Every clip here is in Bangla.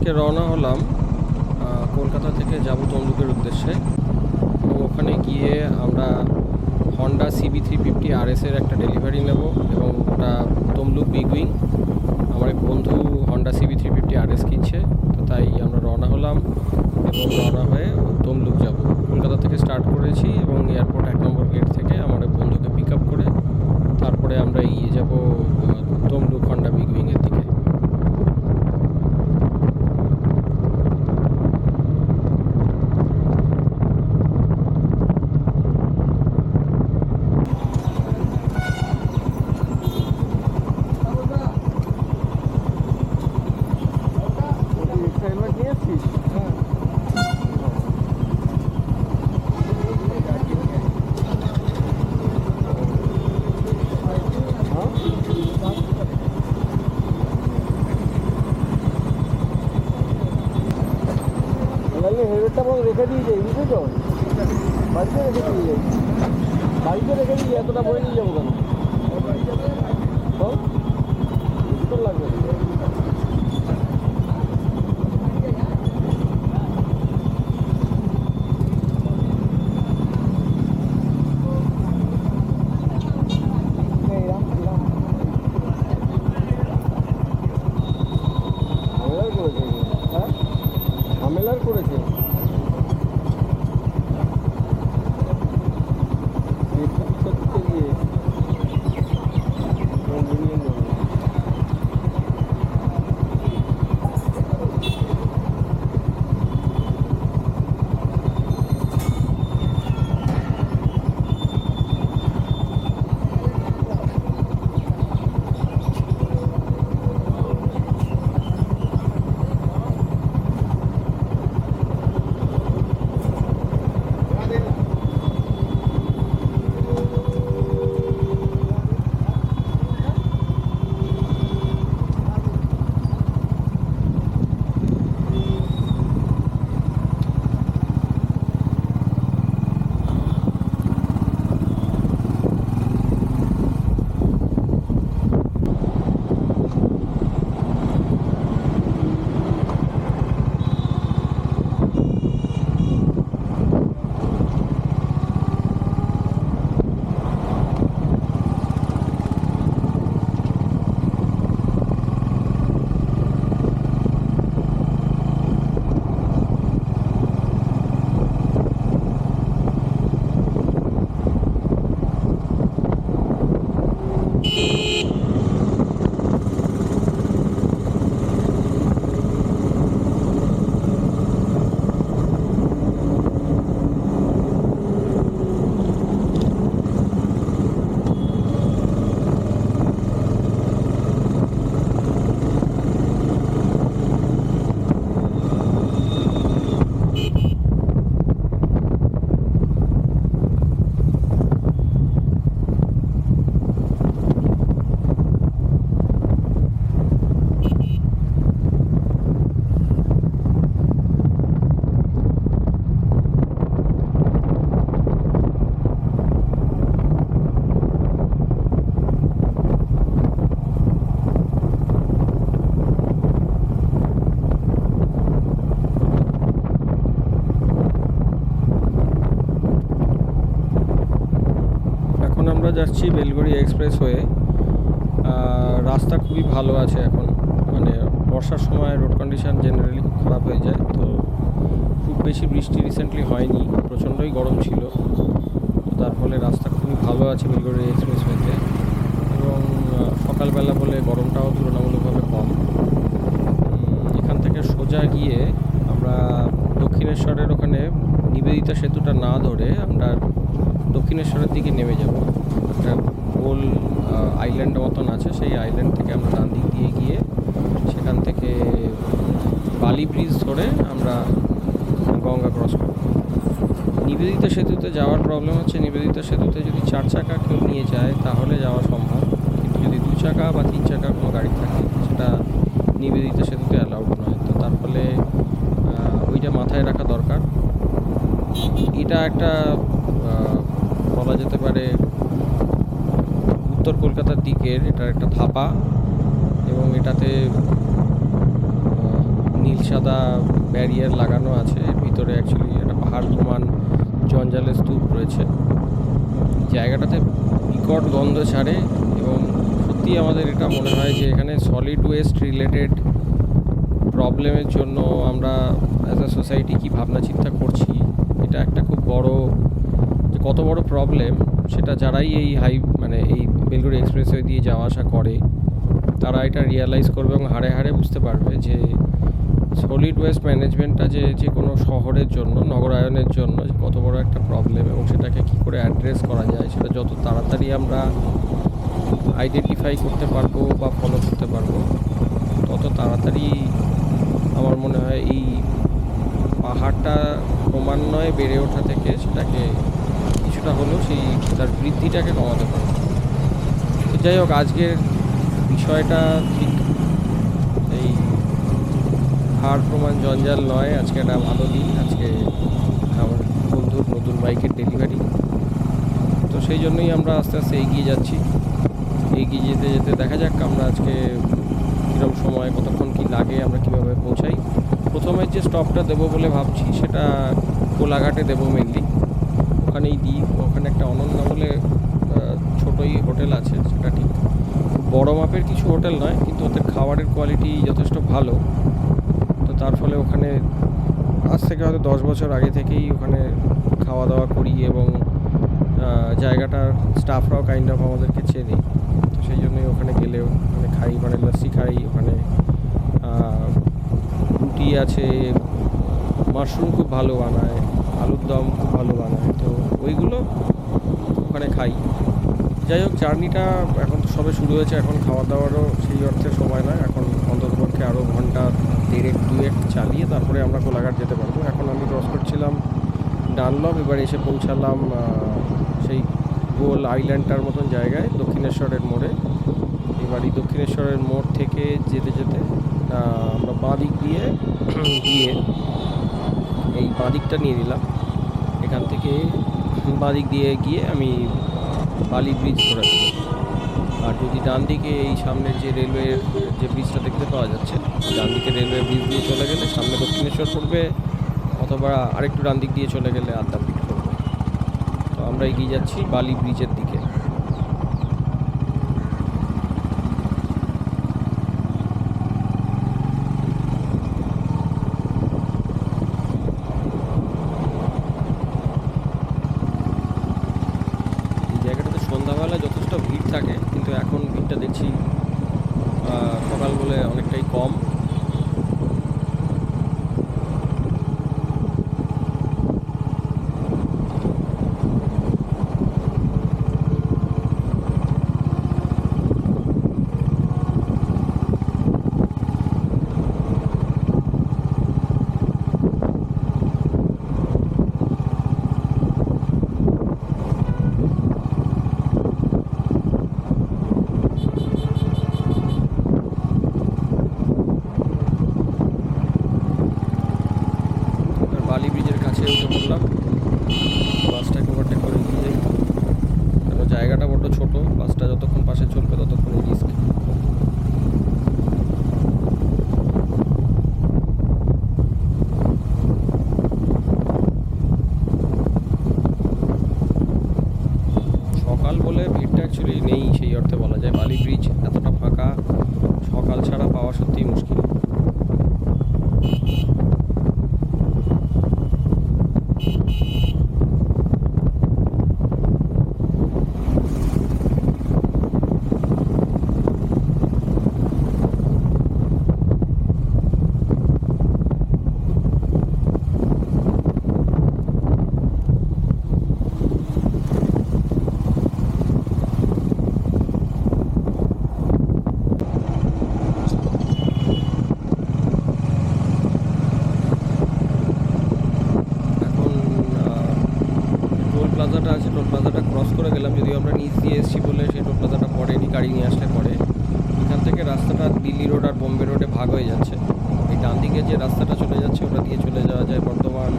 আজকে রওনা হলাম কলকাতা থেকে যাব তমলুকের উদ্দেশ্যে। এবং ওখানে গিয়ে আমরা হন্ডা CB350 RS-এর একটা ডেলিভারি নেব এবং ওটা তমলুক বিগ উইং। আমার এক বন্ধু হন্ডা CB350 RS কিনছে, তো তাই আমরা রওনা হলাম এবং রওনা হয়ে তমলুক যাব। কলকাতা থেকে স্টার্ট করেছি এবং এয়ারপোর্ট 1 নম্বর গেট থেকে আমার এক বন্ধুকে পিক আপ করে তারপরে আমরা এগিয়ে যাব তমলুক হন্ডা বিগ উইংয়ের দিকে। হেলমেটটা আমার রেখে দিয়ে যাই, বুঝেছো? বাড়িতে রেখে দিয়ে যাই, বাড়িতে রেখে দিয়ে এতটা বয়ে নিয়ে যাবো কেন? সুন্দর লাগবে। ঝামেলার করেছে। আমরা যাচ্ছি বেলগড়ি এক্সপ্রেস হয়ে। রাস্তা খুবই ভালো আছে এখন, মানে বর্ষার সময় রোড কন্ডিশন জেনারেলি খুব খারাপ হয়ে যায়, তো খুব বেশি বৃষ্টি রিসেন্টলি হয়নি, প্রচণ্ডই গরম ছিল, তো তার ফলে রাস্তা খুবই ভালো আছে বেলগড়ি এক্সপ্রেস হয়েতে। এবং সকালবেলা বলে গরমটাও তুলনামূলকভাবে কম। এখান থেকে সোজা গিয়ে আমরা দক্ষিণেশ্বরের ওখানে নিবেদিতা সেতুটা না ধরে আমরা দক্ষিণেশ্বরের দিকে নেমে যাব। একটা গোল আইল্যান্ডের মতন আছে, সেই আইল্যান্ড থেকে আমরা ডান দিক দিয়ে গিয়ে সেখান থেকে বালি ব্রিজ ধরে আমরা গঙ্গা ক্রস করব। নিবেদিতা সেতুতে যাওয়ার প্রবলেম হচ্ছে, নিবেদিতা সেতুতে যদি 4 চাকা কেউ নিয়ে যায় তাহলে যাওয়া সম্ভব, কিন্তু যদি 2 চাকা বা 3 চাকা কোনো গাড়ি থাকে সেটা নিবেদিতা সেতুতে অ্যালাউড নয়। তো তার ফলে ওইটা মাথায় রাখা দরকার। এটা একটা বলা যেতে পারে উত্তর কলকাতার দিকের এটার একটা ধাপা, এবং এটাতে নীল সাদা ব্যারিয়ার লাগানো আছে। এর ভিতরে অ্যাকচুয়ালি একটা পাহাড় প্রমাণ জঞ্জালের স্তূপ রয়েছে। জায়গাটাতে বিকট গন্ধ ছাড়ে এবং সত্যি আমাদের এটা মনে হয় যে এখানে সলিড ওয়েস্ট রিলেটেড প্রবলেমের জন্য আমরা অ্যাজ আ সোসাইটি কী ভাবনা চিন্তা করছি, এটা একটা খুব বড়, যে কত বড় প্রবলেম সেটা যারাই এই মানে এই বেলগুড়ি এক্সপ্রেসওয়ে দিয়ে যাওয়া আসা করে তারা এটা রিয়ালাইজ করবে এবং হাড়ে হাড়ে বুঝতে পারবে যে সলিড ওয়েস্ট ম্যানেজমেন্টটা যে কোনো শহরের জন্য, নগরায়নের জন্য যে কত বড় একটা প্রবলেম এবং সেটাকে কী করে অ্যাড্রেস করা যায় সেটা যত তাড়াতাড়ি আমরা আইডেন্টিফাই করতে পারবো বা ফলো করতে পারবো তত তাড়াতাড়ি আমার মনে হয় এই পাহাড়টা ক্রমান্বয়ে বেড়ে ওঠা থেকে সেটাকে কিছুটা হলেও সেই তার বৃদ্ধিটাকে কমাতে পারবো। তো যাই হোক, আজকের বিষয়টা ঠিক এই হাড় প্রমাণ জঞ্জাল নয়। আজকে একটা ভালো দিন, আজকে আমার বন্ধুর নতুন বাইকের ডেলিভারি। তো সেই জন্যই আমরা আস্তে আস্তে এগিয়ে যাচ্ছি। এগিয়ে যেতে যেতে দেখা যাক আমরা আজকে কীরকম সময়, কতক্ষণ কী লাগে, আমরা কীভাবে পৌঁছাই। প্রথমে যে স্টপটা দেবো বলে ভাবছি সেটা কোলাঘাটে দেবো মেনলি, ওখানেই দিই। ওখানে একটা অনন্যা বলে ছোটোই হোটেল আছে, সেটা ঠিক বড় মাপের কিছু হোটেল নয়, কিন্তু ওদের খাবারের কোয়ালিটি যথেষ্ট ভালো। তো তার ফলে ওখানে আজ থেকে হয়তো 10 বছর আগে থেকেই ওখানে খাওয়া দাওয়া করি এবং জায়গাটার স্টাফরাও কাইন্ড অফ আমাদেরকে চেনে। তো সেই জন্যই ওখানে গেলেও ওখানে খাই, মানে লস্যি খাই, ওখানে রুটি আছে, মাশরুম খুব ভালো বানায়, আলুর দম খুব ভালো বানায়, তো ওইগুলো ওখানে খাই। যাই হোক, জার্নিটা এখন তো সবে শুরু হয়েছে, এখন খাওয়া দাওয়ারও সেই অর্থে সময় নয়। এখন অন্ততপক্ষে আরও ঘন্টা 1.5-2 চালিয়ে তারপরে আমরা কোলাঘাট যেতে পারবো। এখন আমি ক্রস করছিলাম ডানলপ, এবার এসে পৌঁছালাম সেই গোল আইল্যান্ডটার মতন জায়গায় দক্ষিণেশ্বরের মোড়ে। এবার এই দক্ষিণেশ্বরের মোড় থেকে যেতে যেতে আমরা বাঁ দিক দিয়ে গিয়ে এই বাঁ দিকটা নিয়ে নিলাম। এখান থেকে বাঁ দিক দিয়ে গিয়ে আমি বালি ব্রিজ ধরে নেব। আর যদি ডান দিকে এই সামনের যে রেলওয়ের যে ব্রিজটা দেখতে পাওয়া যাচ্ছে, ডান দিকে রেলওয়ে ব্রিজ দিয়ে চলে গেলে সামনে দক্ষিণেশ্বর পড়বে, অথবা আরেকটু ডান দিক দিয়ে চলে গেলে আদ্যাপীঠ পড়বে। তো আমরা এগিয়ে যাচ্ছি বালি ব্রিজের দিকে। সন্ধ্যাবেলা যথেষ্ট ভিড় থাকে, কিন্তু এখন ভিড়টা দেখছি সকাল বলে অনেকটাই কম। বালি ব্রিজের কাছে উঠে পড়লাম, বাসটাকে ওভারটেক করে নিয়ে যাই, কারণ জায়গাটা বড্ড ছোট, বাসটা যতক্ষণ পাশে চলবে ততক্ষণই রিস্ক। সকাল বলে ভিড়টা অ্যাকচুয়ালি নেই সেই অর্থে বলা যায়। বালি ব্রিজ এতটা ফাঁকা সকাল ছাড়া পাওয়া সত্যিই মুশকিল। প্লাজাটা আছে, টোল প্লাজাটা ক্রস করে গেলাম, যদিও আমরা নিচ দিয়ে এসেছি বলে সেই টোল প্লাজাটা পড়েনি, গাড়ি নিয়ে আসলে পরে। এখান থেকে রাস্তাটা দিল্লি রোড আর বোম্বে রোডে ভাগ হয়ে যাচ্ছে। এই ডান দিকে যে রাস্তাটা চলে যাচ্ছে ওটা দিয়ে চলে যাওয়া যায় বর্ধমান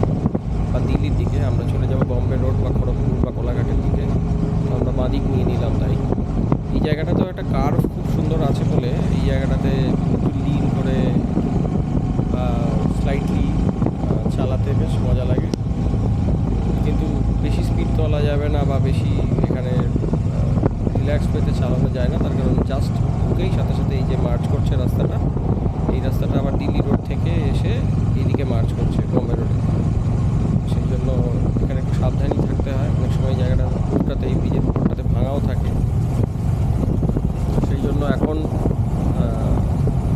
বা দিল্লির দিকে, আমরা চলে যাবো বম্বে রোড বা খড়গপুর বা কোলাঘাটের দিকে। তো আমরা বাঁ দিক নিয়ে নিলাম। তাই এই জায়গাটাতেও একটা কার্ভ খুব সুন্দর আছে বলে এই জায়গাটাতে একটু লিন করে একটা বা বেশি এখানে রিল্যাক্স পেতে চালানো যায় না, তার কারণ জাস্ট ঢুকেই সাথে সাথে এই যে মার্চ করছে রাস্তাটা, এই রাস্তাটা আবার দিল্লি রোড থেকে এসে এইদিকে মার্চ করছে বোম্বে রোডে। সেই জন্য এখানে একটু সাবধানী থাকতে হয়। অনেক সময় জায়গাটা রোডটাতে এই ব্রিজের উপরটাতে ভাঙাও থাকে, সেই জন্য এখন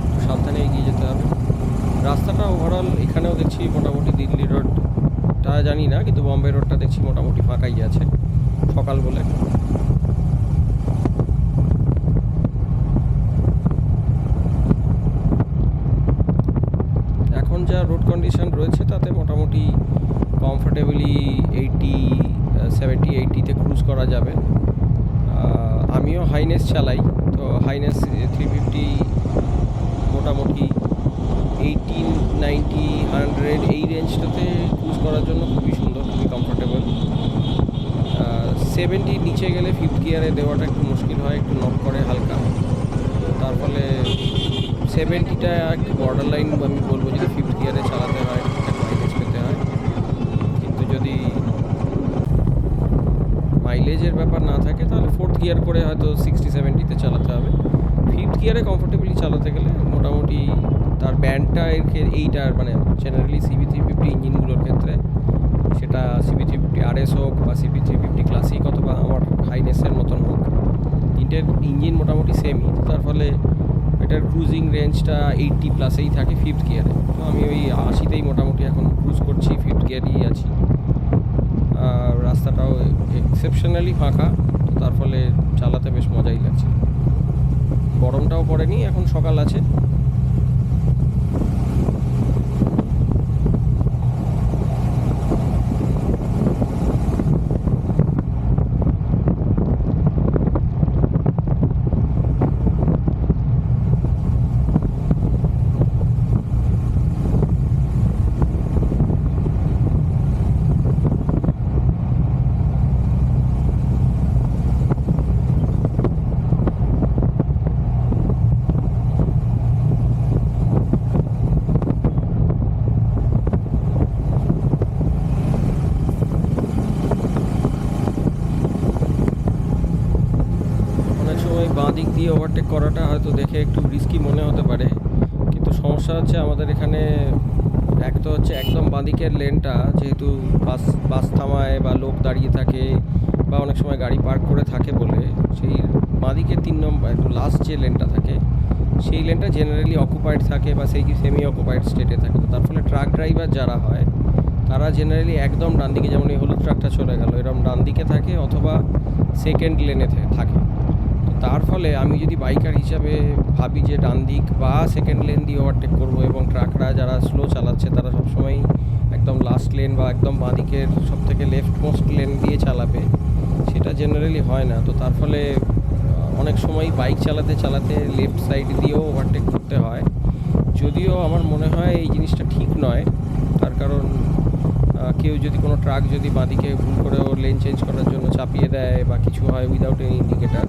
একটু সাবধানে এগিয়ে যেতে হবে। রাস্তাটা ওভারঅল এখানেও দেখছি মোটামুটি দিল্লি রোডটা জানি না, কিন্তু বোম্বে রোডটা দেখছি মোটামুটি ফাঁকাই আছে সকাল বলে। এখন যা রোড কন্ডিশন রয়েছে তাতে মোটামুটি কমফোর্টেবলি 70-80-তে ক্রুজ করা যাবে। আমিও হাইনেস চালাই, তো হাইনেস 350 মোটামুটি 80-90-100 এই রেঞ্জটাতে ক্রুজ করার জন্য খুবই সুন্দর, খুবই কমফোর্টেবল। 70 নিচে গেলে ফিফথ গিয়ারে দেওয়াটা একটু মুশকিল হয়, একটু নক করে হালকা। তো তার ফলে 70টা একটু বর্ডার লাইন আমি বলবো, যদি ফিফথ গিয়ারে চালাতে হয় ঠিকঠাক মাইলেজ পেতে হয়। কিন্তু যদি মাইলেজের ব্যাপার না থাকে তাহলে ফোর্থ গিয়ার করে হয়তো 60-70তে চালাতে হবে। ফিফথ গিয়ারে কমফোর্টেবলি চালাতে গেলে মোটামুটি তার ব্যান্ডটা এইটার মানে জেনারেলি CB350 ইঞ্জিনগুলোর ক্ষেত্রে, সেটা CB350 RS হোক বা CB350 ক্লাসিক অথবা আমার হাইনেসের মতন হোক, তিনটের ইঞ্জিন মোটামুটি সেমই। তার ফলে এটার ক্রুজিং রেঞ্জটা 80+এই থাকে ফিফথ গিয়ারে। তো আমি ওই 80তেই মোটামুটি এখন ক্রুজ করছি, ফিফথ গিয়ারেই আছি। আর রাস্তাটাও এক্সেপশনালি ফাঁকা, তো তার ফলে চালাতে বেশ মজাই লাগছে। গরমটাও পড়েনি, এখন সকাল আছে। বাঁ দিক দিয়ে ওভারটেক করাটা হয়তো দেখে একটু রিস্কি মনে হতে পারে, কিন্তু সমস্যা হচ্ছে আমাদের এখানে এক তো হচ্ছে একদম বাঁ দিকের লেনটা, যেহেতু বাস থামায় বা লোক দাঁড়িয়ে থাকে বা অনেক সময় গাড়ি পার্ক করে থাকে বলে, সেই বাঁ দিকের 3 নম্বর একটু লাস্ট যে লেনটা থাকে সেই লেনটা জেনারেলি অকুপাইড থাকে বা সেই সেমি অকুপাইড স্টেটে থাকে। তো তার ফলে ট্রাক ড্রাইভার যারা হয় তারা জেনারেলি একদম ডান দিকে, যেমন এই হলুদ ট্রাকটা চলে গেল, এরকম ডান দিকে থাকে অথবা সেকেন্ড লেনে থাকে। তার ফলে আমি যদি বাইকার হিসাবে ভাবি যে ডান দিক বা সেকেন্ড লেন দিয়ে ওভারটেক করবো, এবং ট্রাকরা যারা স্লো চালাচ্ছে তারা সবসময় একদম লাস্ট লেন বা একদম বাঁ দিকের সবথেকে লেফট মোস্ট লেন দিয়ে চালাবে, সেটা জেনারেলি হয় না। তো তার ফলে অনেক সময় বাইক চালাতে চালাতে লেফট সাইড দিয়েও ওভারটেক করতে হয়, যদিও আমার মনে হয় এই জিনিসটা ঠিক নয়। তার কারণ কেউ যদি কোনো ট্রাক যদি বাঁদিকে ভুল করে ওর লেন চেঞ্জ করার জন্য চাপিয়ে দেয় বা কিছু হয় উইদাউট এনি ইন্ডিকেটার,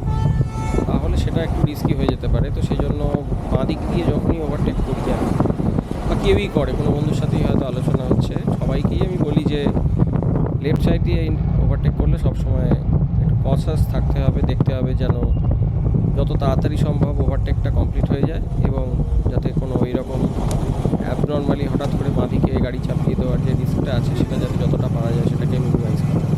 তাহলে সেটা একটু রিস্কি হয়ে যেতে পারে। তো সেই জন্য বাঁদিক দিয়ে যখনই ওভারটেক করি আমি, বা কেউই করে, কোনো বন্ধুর সাথেই হয়তো আলোচনা হচ্ছে, সবাইকেই আমি বলি যে লেফট সাইড দিয়ে ওভারটেক করলে সবসময় একটু কনসাস থাকতে হবে, দেখতে হবে যেন যত তাড়াতাড়ি সম্ভব ওভারটেকটা কমপ্লিট হয়ে যায়, এবং যাতে কোনো এইরকম অ্যাবনর্মালি হঠাৎ করে বাঁদিকে গাড়ি চাপিয়ে দেওয়ার যে রিস্কটা আছে সেটা যাতে যতটা পারা যায় সেটাকে মিনিমাইজ করা যায়।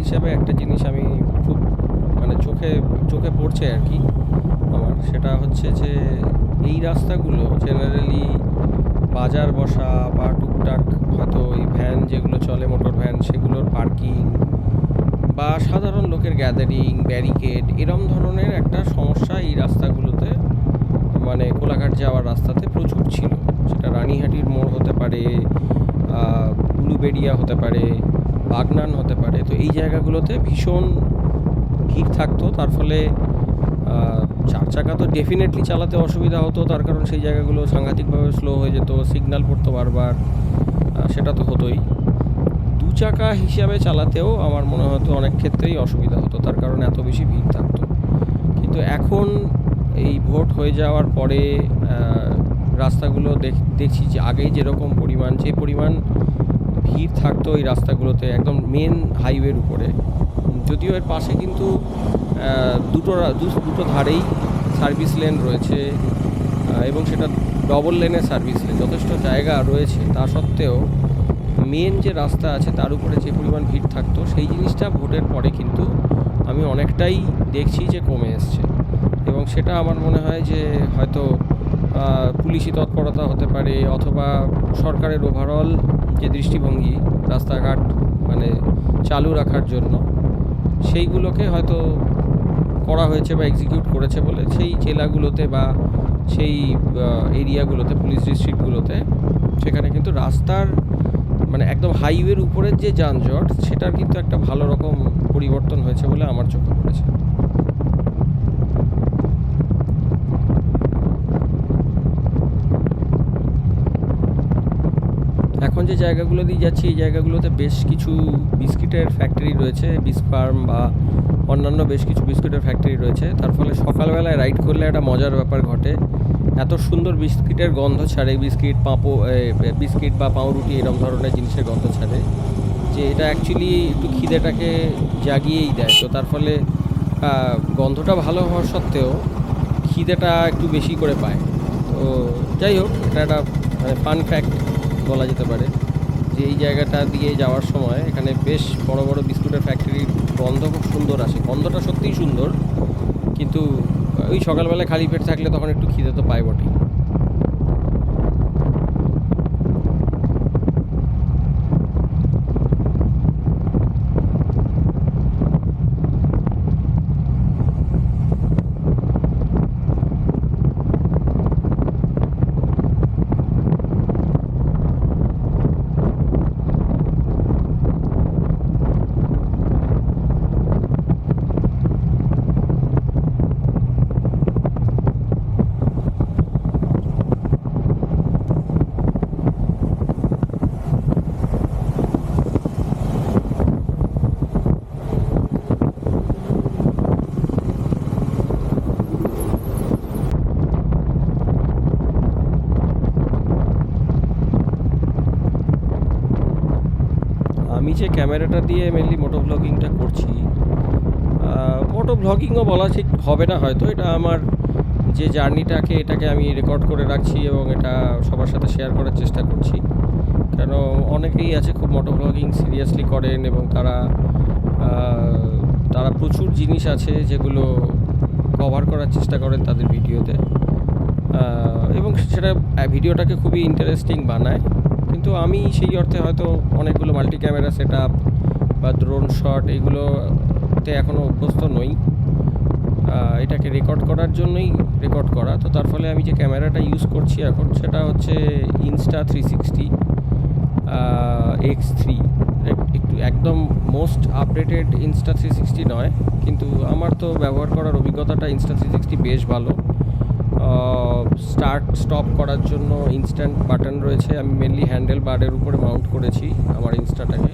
হিসেবে একটা জিনিস আমি খুব মানে চোখে পড়ছে আর কি আমার, সেটা হচ্ছে যে এই রাস্তাগুলো জেনারেলি বাজার বসা বা টুকটাক হয়তো ওই ভ্যান যেগুলো চলে, মোটর ভ্যান, সেগুলোর পার্কিং বা সাধারণ লোকের গ্যাদারিং, ব্যারিকেড, এরম ধরনের একটা সমস্যা এই রাস্তাগুলোতে মানে কোলাঘাট যাওয়ার রাস্তাতে প্রচুর ছিল। সেটা রানীহাটির মোড় হতে পারে, উলুবেড়িয়া হতে পারে, বাগনান হতে পারে। তো এই জায়গাগুলোতে ভীষণ ভিড় থাকতো, তার ফলে চার চাকা তো ডেফিনেটলি চালাতে অসুবিধা হতো, তার কারণ সেই জায়গাগুলো সাংঘাতিকভাবে স্লো হয়ে যেত, সিগন্যাল পড়তো বারবার, সেটা তো হতোই। দু চাকা হিসাবে চালাতেও আমার মনে হতো অনেক ক্ষেত্রেই অসুবিধা হতো, তার কারণ এত বেশি ভিড় থাকতো। কিন্তু এখন এই ভোট হয়ে যাওয়ার পরে রাস্তাগুলো দেখছি যে আগে যেরকম যে পরিমাণ ভিড় থাকতো এই রাস্তাগুলোতে, একদম মেন হাইওয়ের উপরে, যদিও এর পাশে কিন্তু দুটো ধারেই সার্ভিস লেন রয়েছে এবং সেটা ডবল লেনের সার্ভিস লেন, যথেষ্ট জায়গা রয়েছে, তা সত্ত্বেও মেন যে রাস্তা আছে তার উপরে যে পরিমাণ ভিড় থাকতো, সেই জিনিসটা ভোটের পরে কিন্তু আমি অনেকটাই দেখছি যে কমে এসছে। এবং সেটা আমার মনে হয় যে হয়তো পুলিশি তৎপরতা হতে পারে, অথবা সরকারের ওভারঅল যে দৃষ্টিভঙ্গি রাস্তাঘাট মানে চালু রাখার জন্য, সেইগুলোকে হয়তো করা হয়েছে বা এক্সিকিউট করেছে বলে সেই জেলাগুলোতে বা সেই এরিয়াগুলোতে, পুলিশ ডিস্ট্রিক্টগুলোতে, সেখানে কিন্তু রাস্তার মানে একদম হাইওয়ের উপরের যে যানজট, সেটার কিন্তু একটা ভালো রকম পরিবর্তন হয়েছে বলে আমার চোখে পড়েছে। এখন যে জায়গাগুলো দিয়ে যাচ্ছি, এই জায়গাগুলোতে বেশ কিছু বিস্কিটের ফ্যাক্টরি রয়েছে, বিস ফার্ম বা অন্যান্য বেশ কিছু বিস্কিটের ফ্যাক্টরি রয়েছে। তার ফলে সকালবেলায় রাইড করলে একটা মজার ব্যাপার ঘটে, এত সুন্দর বিস্কিটের গন্ধ ছাড়ে, বিস্কিট বা পাউরুটি এরকম ধরনের জিনিসের গন্ধ ছাড়ে, যে এটা অ্যাকচুয়ালি একটু খিদেটাকে জাগিয়েই দেয়। তো তার ফলে গন্ধটা ভালো হওয়ার সত্ত্বেও খিদেটা একটু বেশি করে পায়। তো যাই হোক, এটা একটা মানে ফান ফ্যাক্ট বলা যেতে পারে যে এই জায়গাটা দিয়ে যাওয়ার সময় এখানে বেশ বড় বড় বিস্কুটের ফ্যাক্টরির গন্ধ খুব সুন্দর আসে। গন্ধটা সত্যিই সুন্দর, কিন্তু ওই সকালবেলায় খালি পেট থাকলে তখন একটু খিদে তো পায় বটেই। আমি যে ক্যামেরাটা দিয়ে মেনলি মোটো ব্লগিংটা করছি, মোটো ব্লগিংও বলা ঠিক হবে না হয়তো, এটা আমার যে জার্নিটাকে এটাকে আমি রেকর্ড করে রাখছি এবং এটা সবার সাথে শেয়ার করার চেষ্টা করছি। কেন অনেকেই আছে খুব মোটো ব্লগিং সিরিয়াসলি করেন এবং তারা প্রচুর জিনিস আছে যেগুলো কভার করার চেষ্টা করেন তাদের ভিডিওতে, এবং সেটা ভিডিওটাকে খুবই ইন্টারেস্টিং বানায়। কিন্তু আমি সেই অর্থে হয়তো অনেকগুলো মাল্টি ক্যামেরা সেট আপ বা ড্রোন শট এইগুলোতে এখনও অভ্যস্ত নই। এটাকে রেকর্ড করার জন্যই রেকর্ড করা। তো তার ফলে আমি যে ক্যামেরাটা ইউজ করছি এখন, সেটা হচ্ছে Insta360 X3। একটু একদম মোস্ট আপডেটেড Insta360 নয়, কিন্তু আমার তো ব্যবহার করার অভিজ্ঞতাটা Insta360 বেশ ভালো। স্টার্ট স্টপ করার জন্য ইনস্ট্যান্ট বাটন রয়েছে। আমি মেনলি হ্যান্ডেল বারের উপরে মাউন্ট করেছি আমার ইনস্টাটাকে,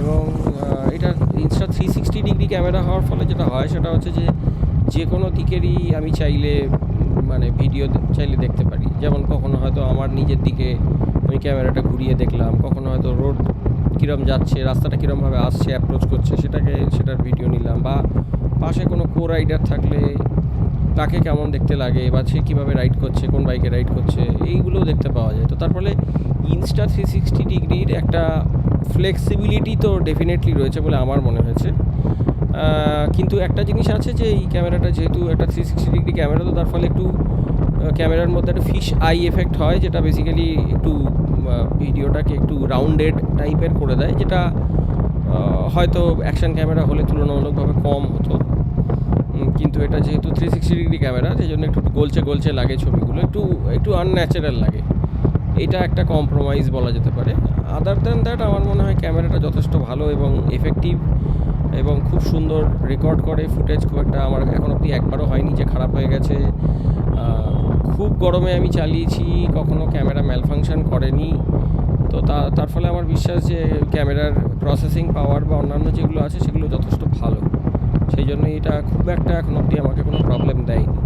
এবং এটা Insta360 ডিগ্রি ক্যামেরা হওয়ার ফলে যেটা হয় সেটা হচ্ছে যে কোনো দিকেরই আমি চাইলে মানে ভিডিও চাইলে দেখতে পারি। যেমন কখনো হয়তো আমার নিজের দিকে আমি ক্যামেরাটা ঘুরিয়ে দেখলাম, কখনো হয়তো রোড কীরম যাচ্ছে, রাস্তাটা কীরমভাবে আসছে, অ্যাপ্রোচ করছে, সেটার ভিডিও নিলাম, বা পাশে কোনো রাইডার থাকলে কাকে কেমন দেখতে লাগে বা সে কীভাবে রাইড করছে, কোন বাইকে রাইড করছে, এইগুলোও দেখতে পাওয়া যায়। তো তার ফলে ইনস্টা 360 ডিগ্রির একটা ফ্লেক্সিবিলিটি তো ডেফিনেটলি রয়েছে বলে আমার মনে হয়েছে। কিন্তু একটা জিনিস আছে যে এই ক্যামেরাটা যেহেতু একটা 360 ডিগ্রি ক্যামেরা, তো তার ফলে একটু ক্যামেরার মধ্যে একটা ফিশ আই এফেক্ট হয়, যেটা বেসিক্যালি একটু ভিডিওটাকে একটু রাউন্ডেড টাইপের করে দেয়, যেটা হয়তো অ্যাকশন ক্যামেরা হলে তুলনামূলকভাবে কম হতো। কিন্তু এটা যেহেতু 360 ডিগ্রি ক্যামেরা, সেই জন্য একটু গোলচে গোলচে লাগে ছবিগুলো, একটু আনন্যাচারাল লাগে। এটা একটা কম্প্রোমাইজ বলা যেতে পারে। আদার দ্যান দ্যাট আমার মনে হয় ক্যামেরাটা যথেষ্ট ভালো এবং এফেক্টিভ এবং খুব সুন্দর রেকর্ড করে ফুটেজ। খুব একটা আমার এখন অবধি একবারও হয়নি যে খারাপ হয়ে গেছে। খুব গরমে আমি চালিয়েছি, কখনো ক্যামেরা ম্যালফাংশন করেনি। তো তার ফলে আমার বিশ্বাস যে ক্যামেরার প্রসেসিং পাওয়ার বা অন্যান্য যেগুলো আছে সেগুলো যথেষ্ট ভালো। সেই জন্য এটা খুব একটা এখন অবধি আমাকে কোনো প্রবলেম দেয়নি।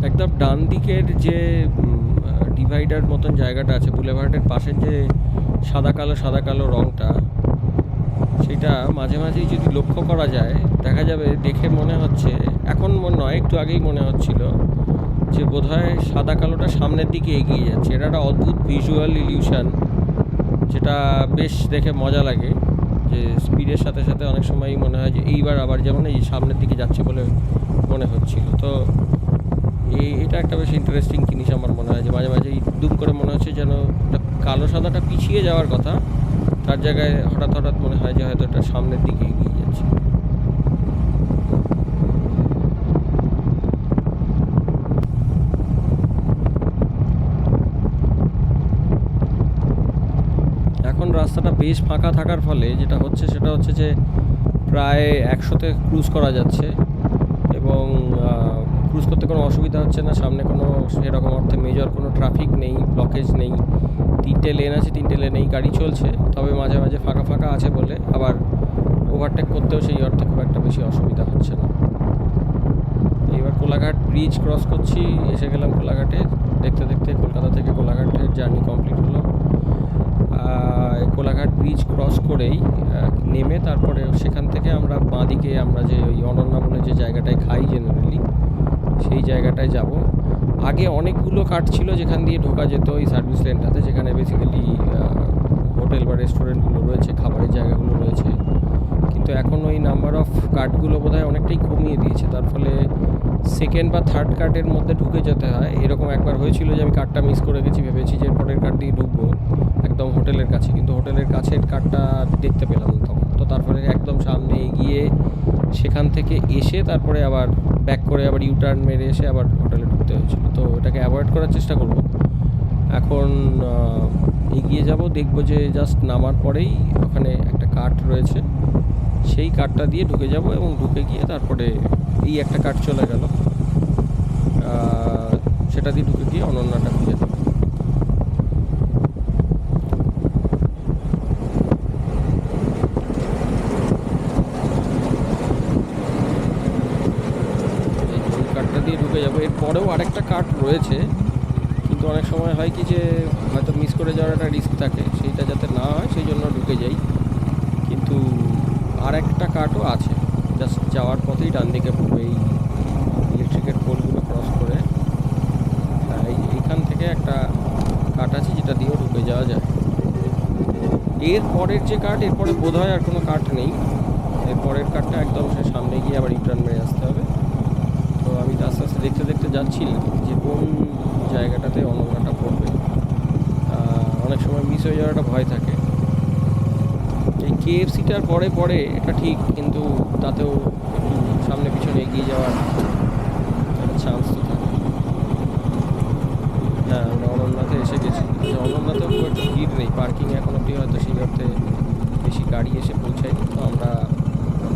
একদম ডান দিকের যে ডিভাইডার মতন জায়গাটা আছে, বুলেভার্ডের পাশের যে সাদা কালো রঙটা, সেটা মাঝে মাঝেই যদি লক্ষ্য করা যায় দেখা যাবে, দেখে মনে হচ্ছে, এখন নয় একটু আগেই মনে হচ্ছিল যে বোধহয় সাদা কালোটা সামনের দিকে এগিয়ে যাচ্ছে। এটা একটা অদ্ভুত ভিজুয়াল ইলিউশন, যেটা বেশ দেখে মজা লাগে। যে স্পিডের সাথে সাথে অনেক সময়ই মনে হয় যে এইবার আবার যেমন এই সামনের দিকে যাচ্ছে বলে মনে হচ্ছিল। তো এটা একটা বেশ ইন্টারেস্টিং জিনিস আমার মনে হয়, যে মাঝে মাঝেই দুম করে মনে হচ্ছে যেন কালো সাদাটা পিছিয়ে যাওয়ার কথা, তার জায়গায় হঠাৎ মনে হয় যে হয়তো এটা সামনের দিকে এগিয়ে যাচ্ছে। এখন রাস্তাটা বেশ ফাঁকা থাকার ফলে যেটা হচ্ছে সেটা হচ্ছে যে প্রায় 100-তে ক্রুজ করা যাচ্ছে এবং ক্রুজ করতে কোনো অসুবিধা হচ্ছে না। সামনে কোনো সেরকম অর্থে মেজর কোনো ট্রাফিক নেই, ব্লকেজ নেই। 3টে লেন আছে, 3টে লেনেই গাড়ি চলছে। তবে মাঝে মাঝে ফাঁকা আছে বলে আবার ওভারটেক করতেও সেই অর্থে খুব একটা বেশি অসুবিধা হচ্ছে না। এইবার কোলাঘাট ব্রিজ ক্রস করছি, এসে গেলাম কোলাঘাটে। দেখতে দেখতে কলকাতা থেকে কোলাঘাটের জার্নি কমপ্লিট হলো। কোলাঘাট ব্রিজ ক্রস করেই নেমে তারপরে সেখান থেকে আমরা বাঁদিকে আমরা যে ওই অনন্যা বলে যে জায়গাটায় খাই জেনারেলি, সেই জায়গাটায় যাব। আগে অনেকগুলো কাট ছিল যেখান দিয়ে ঢোকা যেত ওই সার্ভিস লেনটাতে, যেখানে বেসিক্যালি হোটেল বা রেস্টুরেন্টগুলো রয়েছে, খাবারের জায়গাগুলো রয়েছে। কিন্তু এখন ওই নাম্বার অফ কাটগুলো বোধহয় অনেকটাই কমিয়ে দিয়েছে। তার ফলে সেকেন্ড বা থার্ড কাটের মধ্যে ঢুকে যেতে হয়। এরকম একবার হয়েছিল যে আমি কাটটা মিস করে গেছি, ভেবেছি যে পরের কাট দিয়ে ঢুকবো একদম হোটেলের কাছে, কিন্তু হোটেলের কাছের কাটটা দেখতে পেলাম না তখন। তো তারপরে একদম সামনে এগিয়ে সেখান থেকে এসে তারপরে আবার ব্যাক করে আবার ইউটার্ন মেরে এসে আবার হোটেলে ঢুকতে হয়েছিল। তো এটাকে অ্যাভয়েড করার চেষ্টা করব। এখন এগিয়ে যাব, দেখবো যে জাস্ট নামার পরেই ওখানে একটা কাট রয়েছে, সেই কাটটা দিয়ে ঢুকে যাব এবং ঢুকে গিয়ে তারপরে এই একটা কাট চলে গেল, সেটা দিয়ে ঢুকে গিয়ে অনন্যাটা খুঁজে দেবো। এই কাটটা দিয়ে ঢুকে যাবো। এরপরেও আরেকটা কাট রয়েছে, কিন্তু অনেক সময় হয় কি যে হয়তো মিস করে যাওয়ার একটা রিস্ক থাকে, সেইটা যাতে না হয় সেই জন্য ঢুকে যাই। কিন্তু আর একটা কাটও আছে জাস্ট যাওয়ার পথেই ডান দিকে পড়বে, এই ইলেকট্রিকের পোলগুলো ক্রস করে এইখান থেকে একটা কাট আছে যেটা দিয়েও ঢুকে যাওয়া যায়। এর পরের যে কাট, এরপরে বোধ হয় আর কোনো কাট নেই। এরপরের কাটটা একদম সে সামনে গিয়ে আবার রিটার্ন মেরে আসতে হবে। তো আমি আস্তে আস্তে দেখতে দেখতে যাচ্ছিলাম যে কোন জায়গাটাতে অনন্যাটা পড়বে। অনেক সময় মিস হয়ে যাওয়ার একটা ভয় থাকে। এই KFCটার পরে এটা ঠিক, কিন্তু তাতেও একটু সামনে পিছনে এগিয়ে যাওয়ার একটা চান্স তো থাকে। হ্যাঁ, আমরা অনন্যাতে এসে গেছি। অনন্যাতেও খুব একটা ভিড় নেই, পার্কিং এখন অবধি হয়তো সেই অর্থে বেশি গাড়ি এসে পৌঁছায়নি। তো আমরা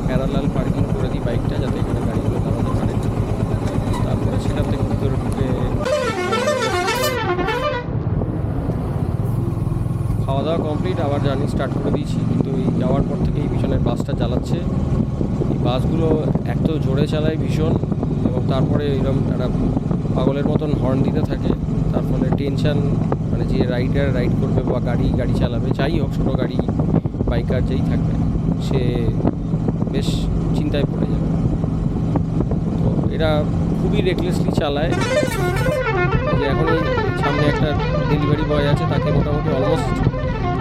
প্যারালাল পার্কিং করে দিই বাইকটা, যাতে এখানে গাড়িগুলো দাঁড়াতে পারে। তারপরে সেখান থেকে ভিতরে ঢুকে খাওয়া দাওয়া কমপ্লিট, আবার জার্নি স্টার্ট করে দিয়েছি। কিন্তু এই যাওয়ার পর থেকে এই পিছনের বাসটা চালাচ্ছে, এই বাসগুলো এক তো জোরে চালায় ভীষণ, এবং তারপরে এরকম একটা পাগলের মতন হর্ন দিতে থাকে। তার ফলে টেনশান, মানে যে রাইডার রাইড করবে বা গাড়ি চালাবে, যাই হোক, ছোটো গাড়ি বাইকার যেই থাকবে, সে বেশ চিন্তায় পড়ে যাবে। তো এরা খুবই রেকলেসলি চালায়। যে এখন এই সামনে একটা ডেলিভারি বয় আছে, তাকে মোটামুটি অলমোস্ট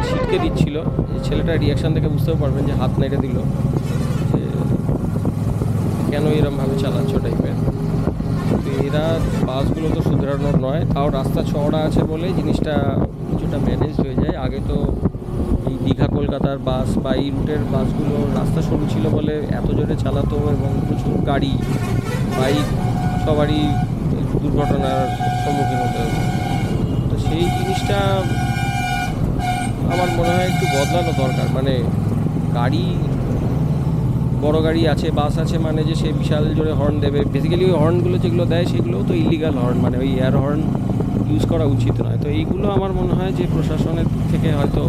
ছিটকে দিচ্ছিল। এই ছেলেটার রিয়াকশান দেখে বুঝতেও পারবেন যে হাত নেড়ে দিল, যে কেন এরমভাবে চালাচ্ছ টাইপের। তো এরা বাসগুলো তো শুধরানোর নয়, তাও রাস্তা চওড়া আছে বলে জিনিসটা কিছুটা ম্যানেজ হয়ে যায়। আগে তো এই দীঘা কলকাতার বাস বা এই রুটের বাসগুলো রাস্তা সরু ছিল বলে এত জোরে চালাতো, এবং প্রচুর গাড়ি বাইক সবারই দুর্ঘটনার সম্মুখীন হতে হবে। তো সেই জিনিসটা আমার মনে হয় একটু বদলানো দরকার। মানে গাড়ি, বড় গাড়ি আছে, বাস আছে, মানে যে সে বিশাল জোরে হর্ন দেবে। বেসিক্যালি ওই হর্নগুলো যেগুলো দেয় সেগুলোও তো ইলিগাল হর্ন, মানে ওই এয়ার হর্ন ইউজ করা উচিত নয়। তো এইগুলো আমার মনে হয় যে প্রশাসনের দিক থেকে হয়তো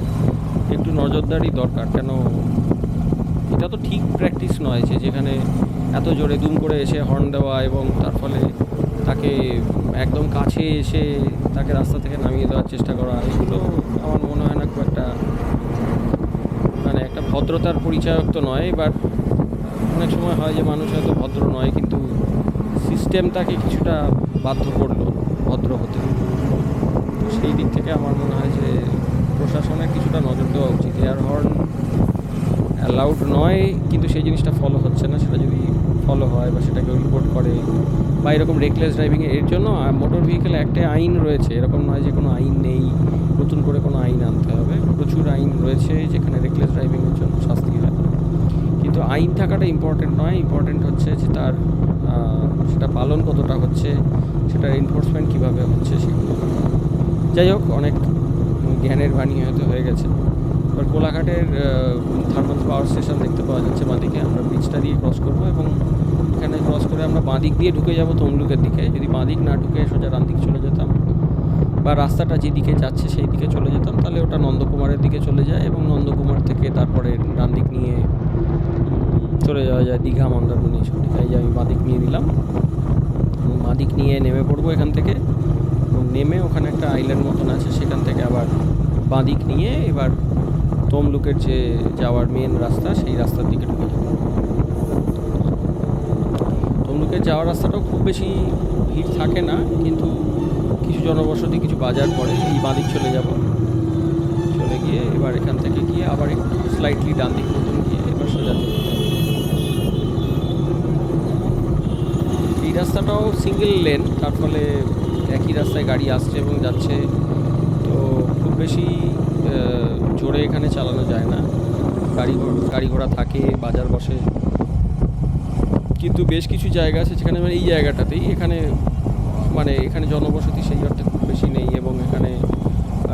একটু নজরদারি দরকার। কেন এটা তো ঠিক প্র্যাকটিস নয় যে যেখানে এত জোরে দুম করে এসে হর্ন দেওয়া, এবং তার ফলে তাকে একদম কাছে এসে তাকে রাস্তা থেকে নামিয়ে দেওয়ার চেষ্টা করা, এগুলো আমার মনে হয় না খুব একটা, মানে একটা ভদ্রতার পরিচায়ক তো নয়। এবার অনেক সময় হয় যে মানুষ হয়তো ভদ্র নয়, কিন্তু সিস্টেম তাকে কিছুটা বাধ্য করলো ভদ্র হতে। তো সেই দিক থেকে আমার মনে হয় যে প্রশাসনের কিছুটা নজর দেওয়া উচিত। এয়ার হর্ন অ্যালাউড নয়, কিন্তু সেই জিনিসটা ফলো হচ্ছে না। সেটা যদি ফলো হয় বা সেটাকে রিপোর্ট করে বা এরকম রেকলেস ড্রাইভিং, এর জন্য মোটর ভেহিকেল একটা আইন রয়েছে, এরকম নয় যে কোনো আইন নেই, নতুন করে কোনো আইন আনতে হবে। প্রচুর আইন রয়েছে যেখানে রেকলেস ড্রাইভিংয়ের জন্য শাস্তি হয়। কিন্তু আইন থাকাটা ইম্পর্টেন্ট নয়, ইম্পর্টেন্ট হচ্ছে যে তার সেটা পালন কতটা হচ্ছে, সেটার এনফোর্সমেন্ট কীভাবে হচ্ছে সেগুলো। যাই হোক, অনেক জ্ঞানের বাণী হয়তো হয়ে গেছে। এবার কোলাঘাটের থার্মাল পাওয়ার স্টেশন দেখতে পাওয়া যাচ্ছে বাঁদিকে। আমরা ব্রিজটা দিয়ে ক্রস করবো, এবং এখানে ক্রস করে আমরা বাঁদিক দিয়ে ঢুকে যাব তমলুকের দিকে। যদি বাঁদিক না ঢুকে সোজা ডান দিক চলে যেতাম, বা রাস্তাটা যেদিকে যাচ্ছে সেই দিকে চলে যেতাম, তাহলে ওটা নন্দকুমারের দিকে চলে যায়, এবং নন্দকুমার থেকে তারপরে ডান দিক নিয়ে চলে যাওয়া যায় দীঘা, মন্দারমণি, সব দিকে। এই যে আমি বাঁদিক নিয়ে নিলাম, এবং বাঁদিক নিয়ে নেমে পড়বো এখান থেকে, এবং নেমে ওখানে একটা আইল্যান্ড মতন আছে, সেখান থেকে আবার বাঁদিক নিয়ে এবার তমলুকের যে যাওয়ার মেন রাস্তা, সেই রাস্তার দিকে ঢুকে যাব। তমলুকের যাওয়ার রাস্তাটাও খুব বেশি ভিড় থাকে না, কিন্তু কিছু জনবসতি, কিছু বাজার পড়ে। এই বাঁদিক চলে যাব, চলে গিয়ে এবার এখান থেকে গিয়ে আবার একটু স্লাইটলি ডান দিক মতন গিয়ে এবার সোজা চলে যাব। এই রাস্তাটাও সিঙ্গেল লেন, তার ফলে একই রাস্তায় গাড়ি আসছে এবং যাচ্ছে। তো খুব বেশি জোরে এখানে চালানো যায় না, গাড়ি ঘোড়া থাকে, বাজার বসে। কিন্তু বেশ কিছু জায়গা আছে যেখানে, মানে এই জায়গাটাতেই, এখানে জনবসতি সেই অর্থে খুব বেশি নেই, এবং এখানে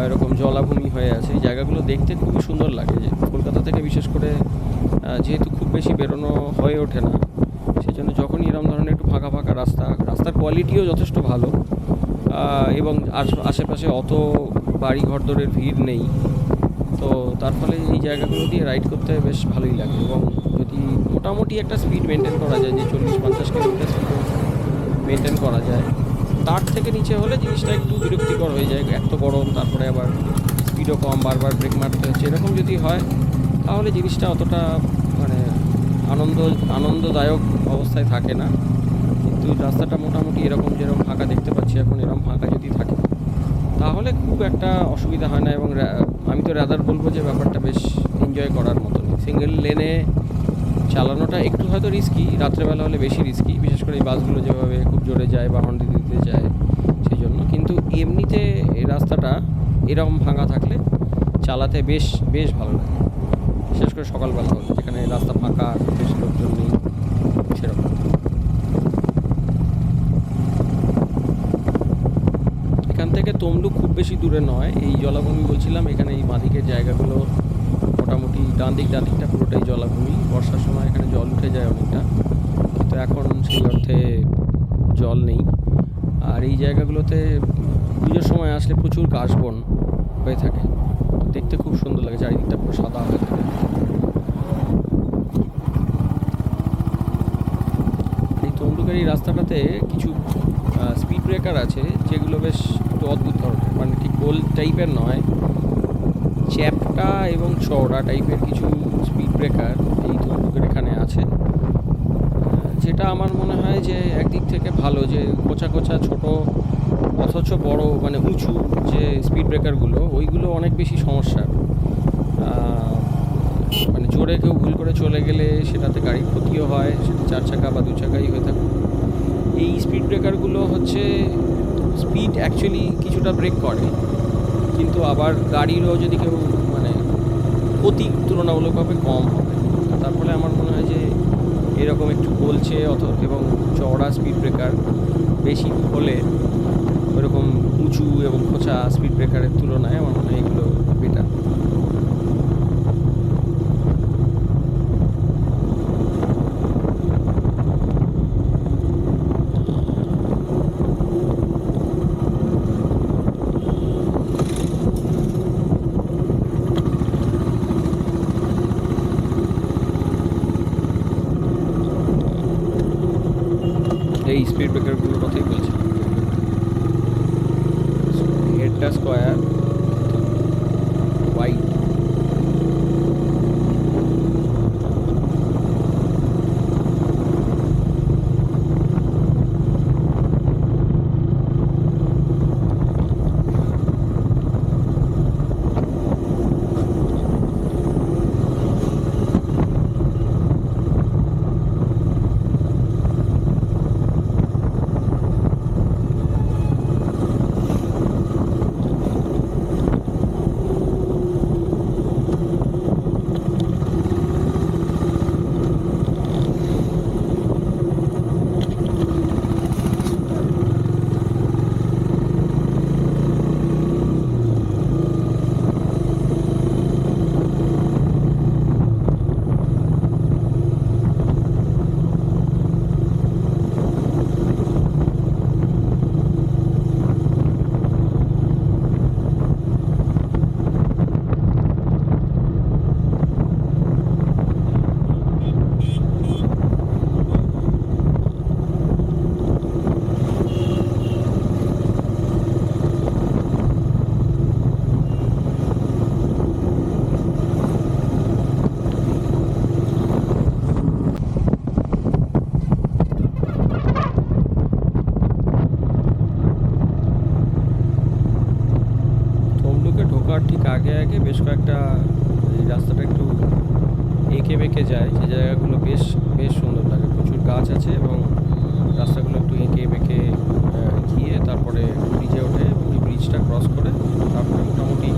এরকম জলাভূমি হয়ে আছে। এই জায়গাগুলো দেখতে খুবই সুন্দর লাগে। যে কলকাতা থেকে বিশেষ করে যেহেতু খুব বেশি বেরোনো হয়ে ওঠে না, সেই জন্য যখনই এরকম ধরনের একটু ফাঁকা ফাঁকা রাস্তার কোয়ালিটিও যথেষ্ট ভালো, এবং আশেপাশে অত বাড়ি ঘরদোরের ভিড় নেই। তো তার ফলে এই জায়গাগুলো দিয়ে রাইড করতে বেশ ভালোই লাগে। এবং যদি মোটামুটি একটা স্পিড মেনটেন করা যায়, যে 40-50 কিলোমিটার স্পিড মেনটেন করা যায়, তার থেকে নিচে হলে জিনিসটা একটু বিরক্তিকর হয়ে যায়। এত গরম, তারপরে আবার স্পিডও কম, বারবার ব্রেক মারতে হচ্ছে, এরকম যদি হয় তাহলে জিনিসটা অতটা মানে আনন্দদায়ক অবস্থায় থাকে না। কিন্তু রাস্তাটা মোটামুটি এরকম, যেরকম ফাঁকা দেখতে পাচ্ছি এখন, এরকম ফাঁকা যদি থাকে তাহলে খুব একটা অসুবিধা হয় না। এবং আমি তো রাদার বলবো যে ব্যাপারটা বেশ এনজয় করার মতন। সিঙ্গেল লেনে চালানোটা একটু হয়তো রিস্কি, রাত্রেবেলা হলে বেশি রিস্কি, বিশেষ করে এই বাসগুলো যেভাবে খুব জোরে যায় বা হর্ন দিতে যায় সেই জন্য। কিন্তু এমনিতে এই রাস্তাটা এরকম ফাঁকা থাকলে চালাতে বেশ ভালো লাগে, বিশেষ করে সকালবেলা হলে, যেখানে রাস্তা ফাঁকা, বেশি লোকজন নেই সেরকম। এখান থেকে তমলুক খুব বেশি দূরে নয়। এই জলাভূমি বলছিলাম, এখানে এই বাঁদিকের জায়গাগুলো মোটামুটি ডান দিকটা পুরোটাই জলাভূমি। বর্ষার সময় এখানে জল উঠে যায় অনেকটা, কিন্তু এখন সেই অর্থে জল নেই। আর এই জায়গাগুলোতে পুজোর সময় আসলে প্রচুর কাশবন, হয়ে থাকে, দেখতে খুব সুন্দর লাগে, চারিদিকটা পুরো সাদা হয়ে থাকে। এই তমলুকের এই রাস্তাটাতে কিছু স্পিড ব্রেকার আছে যেগুলো বেশ একটু অদ্ভুত ধরনের, মানে ঠিক গোল টাইপের নয়, চ্যাপটা এবং চওড়া টাইপের কিছু স্পিড ব্রেকার এই তমলুকের এখানে আছে, যেটা আমার মনে হয় যে একদিক থেকে ভালো, যে কোচা কোচা ছোট অথচ বড় মানে উঁচু যে স্পিড ব্রেকারগুলো ওইগুলো অনেক বেশি সমস্যা। মানে জোরে কেউ ভুল করে চলে গেলে সেটাতে গাড়ির ক্ষতিও হয়, সেটা 4 চাকা বা 2 চাকাই হয়ে থাকে। এই স্পিড ব্রেকারগুলো হচ্ছে স্পিড অ্যাকচুয়ালি কিছুটা ব্রেক করে, কিন্তু আবার গাড়িরও যদি কেউ মানে ক্ষতি তুলনামূলকভাবে কম হবে। তার ফলে আমার মনে হয় যে এরকম একটু গোলছে এবং চওড়া স্পিড ব্রেকার বেশি হলে ওরকম উঁচু এবং খোঁচা স্পিড ব্রেকারের তুলনায় আমার মনে হয় এগুলো বেটার। এই স্পিড ব্রেকারগুলোর কথাই বলছি, হেডটা স্কোয়ার, হোয়াইট। ঢোকার ঠিক আগে আগে বেশ কয়েকটা, এই রাস্তাটা একটু এঁকে বেঁকে যায়, যে জায়গাগুলো বেশ বেশ সুন্দর লাগে, প্রচুর গাছ আছে এবং রাস্তাগুলো একটু এঁকে বেঁকে গিয়ে তারপরে ব্রিজে ওঠে এবং এই ব্রিজটা ক্রস করে তারপরে মোটামুটি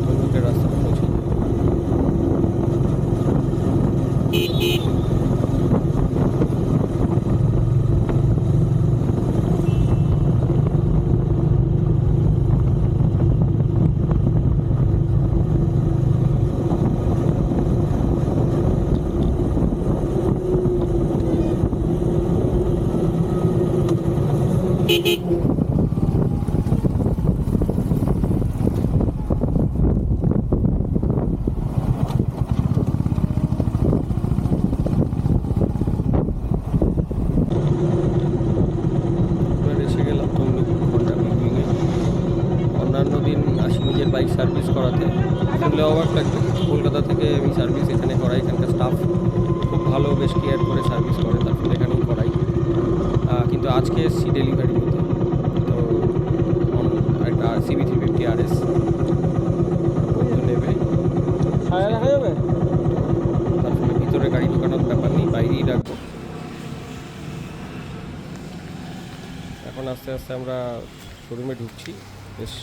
তমলুকের রাস্তাটা পৌঁছে যায়। বাইক সার্ভিস করাতে, শুনলে অবাক লাগবে, কলকাতা থেকে আমি সার্ভিস এখানে করাই, এখানকার স্টাফ খুব ভালো, বেশ কেয়ার করে সার্ভিস করে, তার ফলে এখানেই করাই। কিন্তু আজকে এসছি ডেলিভারি নিতে, তো একটা CB350 RS বন্ধু নেবে, দেখা যাবে, তার ফলে ভিতরে গাড়ি ঢোকানোর ব্যাপার নেই, বাইরেই রাখবো। এখন আস্তে আস্তে আমরা শোরুমে ঢুকছি, বেশ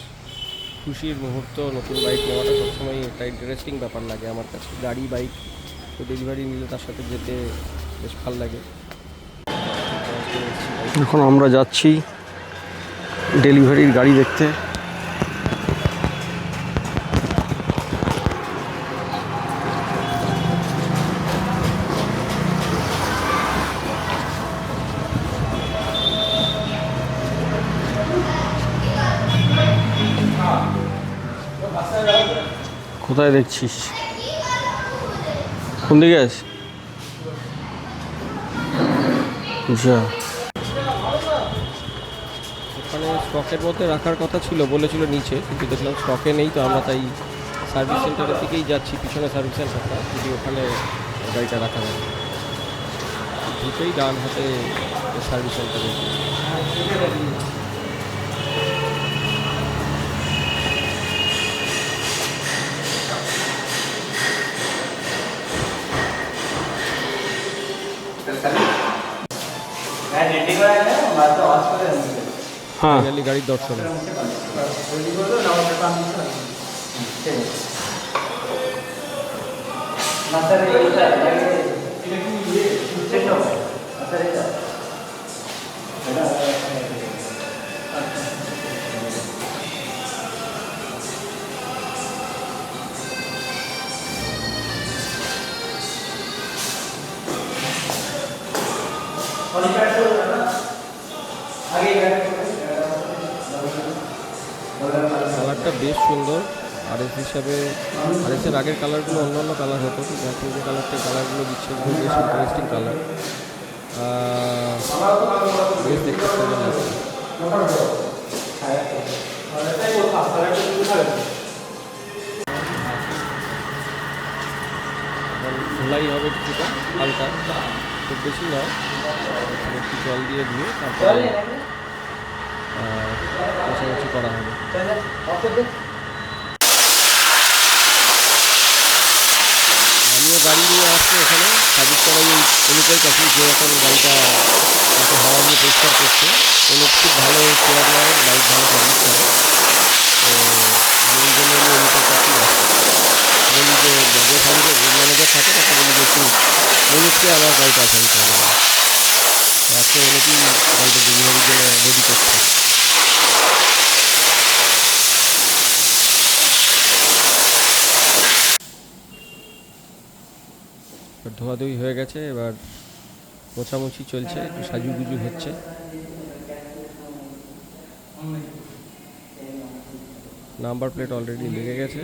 খুশির মুহূর্ত। নতুন বাইক নেওয়াটা সবসময় একটা ইন্টারেস্টিং ব্যাপার লাগে আমার কাছে, গাড়ি বাইক তো ডেলিভারি নিলে তার সাথে যেতে বেশ ভালো লাগে। এখন আমরা যাচ্ছি ডেলিভারির গাড়ি দেখতে। কোথায় দেখছিস? কোন দিকে আছে? যা, ওখানে স্টকের মধ্যে রাখার কথা ছিল, বলেছিল নিচে, কিন্তু দেখলাম স্টকে নেই, তো আমরা তাই সার্ভিস সেন্টারের দিকেই যাচ্ছি, পিছনে সার্ভিস সেন্টারটা, যদি ওখানে গাড়িটা রাখা যায়। দুটোই ডান হাতে সার্ভিস সেন্টারে। হ্যাঁ, গাড়ির দর্শন। কালারটা বেশ সুন্দর। আরএস হিসাবে আরএসের আগের কালারগুলো অন্য অন্য কালার হতো, কিন্তু এখন যে কালারগুলো দিচ্ছে বেশ ইন্টারেস্টিং কালার, বেশ দেখতে সুন্দর লাগছে। ধোলাই হবে কিছুটা হালকা, খুব বেশি নয়, একটু জল দিয়ে দিয়ে তারপরে মোছামুছি করা হবে। আমিও গাড়ি নিয়ে আসছি এখানে সার্ভিস করাই ওই অনুপের কাছে, যে এখন গাড়িটা হাওয়া নিয়ে পরিষ্কার করছে। অনুপ খুব ভালো কেয়ার নেয়, বাইক ভালো সার্ভিস করে, তো এই জন্য আমি অনুপের কাছেই আসছি। বলি যে যে সার্ভিস ম্যানেজার থাকে তাকে বলি যে একটু অনুপকে আমার গাড়িটা সার্ভিস করে দেবে। আজকে অনুপই গাড়িটা ডেলিভারির জন্য রেডি করছে। ধোয়াধুয়ি হয়ে গেছে, এবার মোছামুছি চলছে, একটু সাজুগুজু হচ্ছে। নাম্বার প্লেট অলরেডি লেগে গেছে।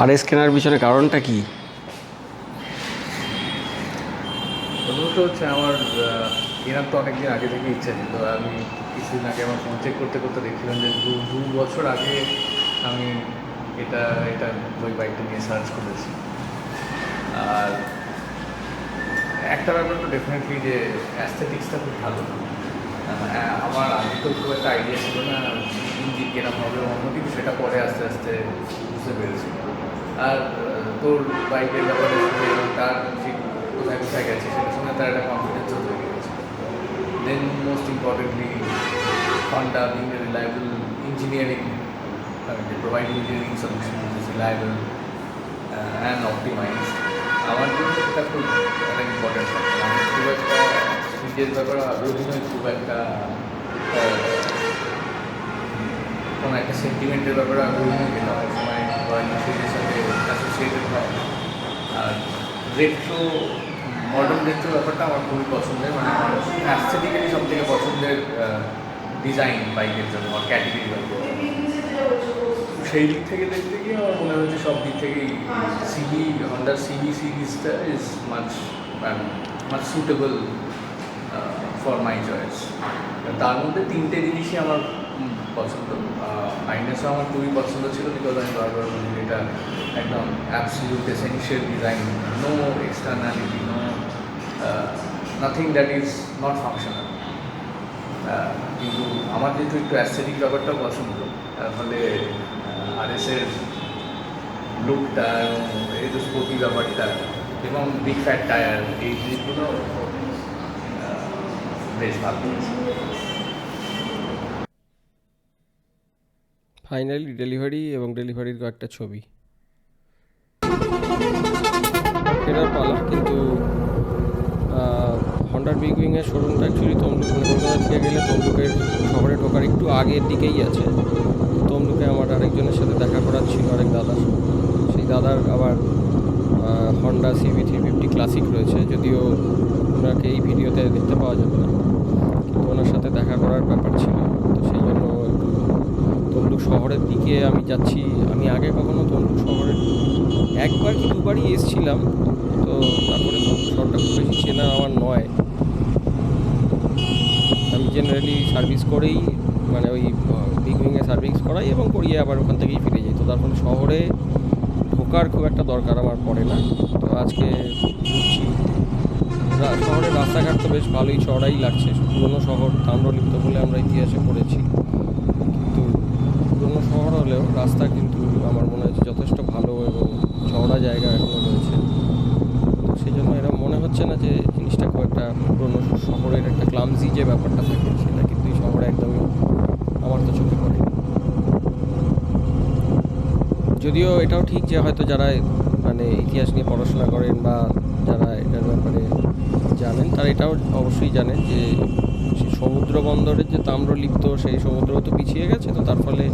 আরএস কেনার পিছনে কারণটা কি? প্রথমত হচ্ছে আমার কেনার তো অনেকদিন আগে থেকে ইচ্ছা ছিল। আমি কিছুদিন আগে আমার ফোন চেক করতে করতে দেখছিলাম যে দু বছর আগে আমি এটা ওই বাইকটা নিয়ে সার্চ করেছি। আর একটা ব্যাপার তো ডেফিনেটলি যে অ্যাস্থেটিক্সটা খুব ভালো। আমার আগে তো খুব একটা আইডিয়া ছিল না ইঞ্জিন কেনা হবে অন্য কিছু, সেটা পরে আস্তে আস্তে বুঝতে পেরেছি। আর তোর বাইকের ব্যাপারে এবং তার ঠিক কোথায় কোথায় গেছে সেটার সঙ্গে তার একটা কনফিডেন্সও তৈরি হয়েছে। Then most importantly Honda being a reliable engineering, they provide engineering solutions, is reliable and optimized. আমার জন্য সেটা খুব একটা ইম্পর্টেন্ট ফ্যাক্টর। আমি খুব একটা স্পিডের ব্যাপারে আগ্রহী নয়, খুব একটা কোনো একটা সেন্টিমেন্টের ব্যাপারে আগ্রহী নয়, যেটা অনেক সময় রয়্যাল এনফিল্ডের সাথে অ্যাসোসিয়েটেড হয়। আর রেট্রো মডার্ন রেট্রো ব্যাপারটা আমার খুবই পছন্দের, মানে আমার অ্যাস্থেটিক্যালি সব থেকে পছন্দের ডিজাইন বাইকের জন্য আমার ক্যাটেগরি বাইকের জন্য। সেই দিক থেকে দেখতে গিয়ে আমার মনে হয়েছে সব দিক থেকেই সিবি হন্ডার সিবি সিরিজটা is much suitable for my choice. তার মধ্যে তিনটে জিনিসই আমার পছন্দ। আইনেসও আমার খুবই পছন্দ ছিল, বিকজ আমি বারবার বলি এটা একদম absolute essential design, no externality, no nothing that is not functional. কিন্তু আমার যেহেতু একটু অ্যাস্থেটিক ব্যাপারটাও পছন্দ, তার ফলে আরএসের লুকটা এবং এই যে স্পোর্টি ব্যাপারটা এবং বিগ ফ্যাট টায়ার, এই জিনিসগুলো বেশ ভালো লেগেছে। ফাইনালি ডেলিভারি এবং ডেলিভারির কয়েকটা ছবি কেনার পালা। কিন্তু হন্ডার বিগ উইংয়ের শোরুমটা অ্যাকচুয়ালি তমলুক, কলকাতা থেকে গেলে তমলুকের শহরে ঢোকার একটু আগের দিকেই আছে। তমলুকে আমার আরেকজনের সাথে দেখা করার ছিল, আরেক দাদার। সেই দাদার আবার হন্ডা সিবি 350 ক্লাসিক রয়েছে, যদিও ওনাকে এই ভিডিওতে দেখতে পাওয়া যাবে না, কিন্তু ওনার সাথে দেখা করার ব্যাপার ছিল, তো সেই জন্য একটু তমলুক শহরের দিকে আমি যাচ্ছি। আমি আগে কখনো তমলুক শহরের একবার কি দুবারই এসেছিলাম, তো তারপরে তমলুক শহরটা খুব বেশি চেনা আমার নয়। আমি জেনারেলি সার্ভিস করেই মানে ওই বিগ উইংয়ে সার্ভিস করাই এবং করিয়ে আবার ওখান থেকেই ফিরে যাই। তো তার ফলে শহরে ঢোকার খুব একটা দরকার আমার পড়ে না। তো আজকে ঢুকছি। শহরের রাস্তাঘাট তো বেশ ভালোই চড়াই লাগছে। পুরনো শহর, তাম্রলিপ্ত বলে আমরা ইতিহাসে পড়েছি, কিন্তু পুরনো শহর হলেও রাস্তা কিন্তু আমার মনে হচ্ছে যথেষ্ট ভালো এবং চওড়া জায়গা এখনও রয়েছে। তো সেই জন্য এরকম মনে হচ্ছে না যে জিনিসটা খুব একটা পুরনো শহরের একটা ক্লামজি যে ব্যাপারটা থাকে সেটা কিন্তু এই শহরে একদমই আমার তো চোখে পড়ে। যদিও এটাও ঠিক যে হয়তো যারা মানে ইতিহাস নিয়ে পড়াশোনা করেন বা যারা এটার ব্যাপারে জানেন তারা এটাও অবশ্যই জানেন যে সেই সমুদ্র বন্দরের যে তাম্রলিপ্ত সেই সমুদ্রও তো পিছিয়ে গেছে। তো তার ফলে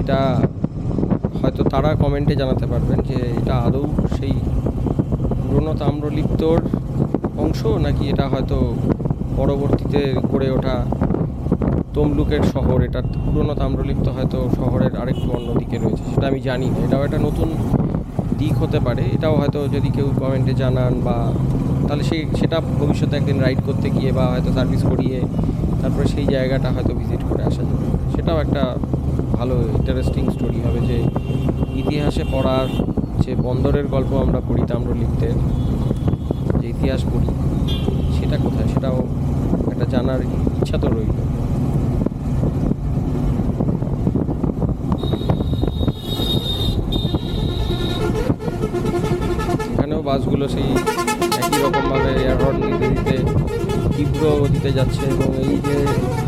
এটা হয়তো তারা কমেন্টে জানাতে পারবেন যে এটা আদৌ সেই পুরনো তাম্রলিপ্তর অংশ নাকি এটা হয়তো পরবর্তীতে গড়ে ওঠা তমলুকের শহর। এটা পুরনো তাম্রলিপ্ত হয়তো শহরের আরেকটু অন্যদিকে রয়েছে, সেটা আমি জানি না। এটাও একটা নতুন দিক হতে পারে। এটাও হয়তো যদি কেউ কমেন্টে জানান বা তাহলে সেটা ভবিষ্যতে একদিন রাইড করতে গিয়ে বা হয়তো সার্ভিস করিয়ে তারপরে সেই জায়গাটা হয়তো ভিজিট করে আসা যাবে। সেটাও একটা ভালো ইন্টারেস্টিং স্টোরি হবে যে ইতিহাসে পড়ার যে বন্দরের গল্প আমরা পড়ি, তাম্রলিপ্তের যে ইতিহাস পড়ি সেটা কোথায়, সেটাও একটা জানার ইচ্ছা তো রইল। এখানেও বাসগুলো সেই একই রকমভাবে এয়ারহর্ন দিতে দিতে তীব্র গতিতে যাচ্ছে এবং এই যে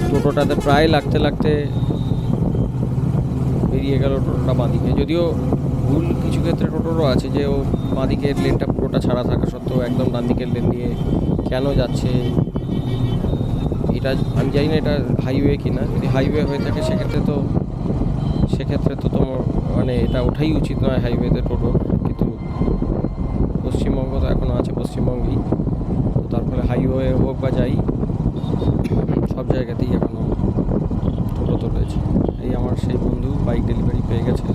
টোটোটাতে প্রায় লাগতে লাগতে বেরিয়ে গেল টোটোটা বাঁদিকে। যদিও ভুল কিছু ক্ষেত্রে টোটোরও আছে যে ও বাঁদিকের লেনটা পুরোটা ছাড়া থাকা সত্ত্বেও একদম ডান দিকের লেন দিয়ে কেন যাচ্ছে এটা আমি জানি না এটা হাইওয়ে কি না। যদি হাইওয়ে হয়ে থাকে সেক্ষেত্রে তো তোমার মানে এটা ওঠাই উচিত নয় হাইওয়েতে টোটো, কিন্তু পশ্চিমবঙ্গ তো এখনও আছে পশ্চিমবঙ্গেই। তো তার ফলে হাইওয়ে হোক বা যাই সব জায়গাতেই এখনও টোটো তো রয়েছে। এই আমার সেই বন্ধু বাইক ডেলিভারি পেয়ে গেছে,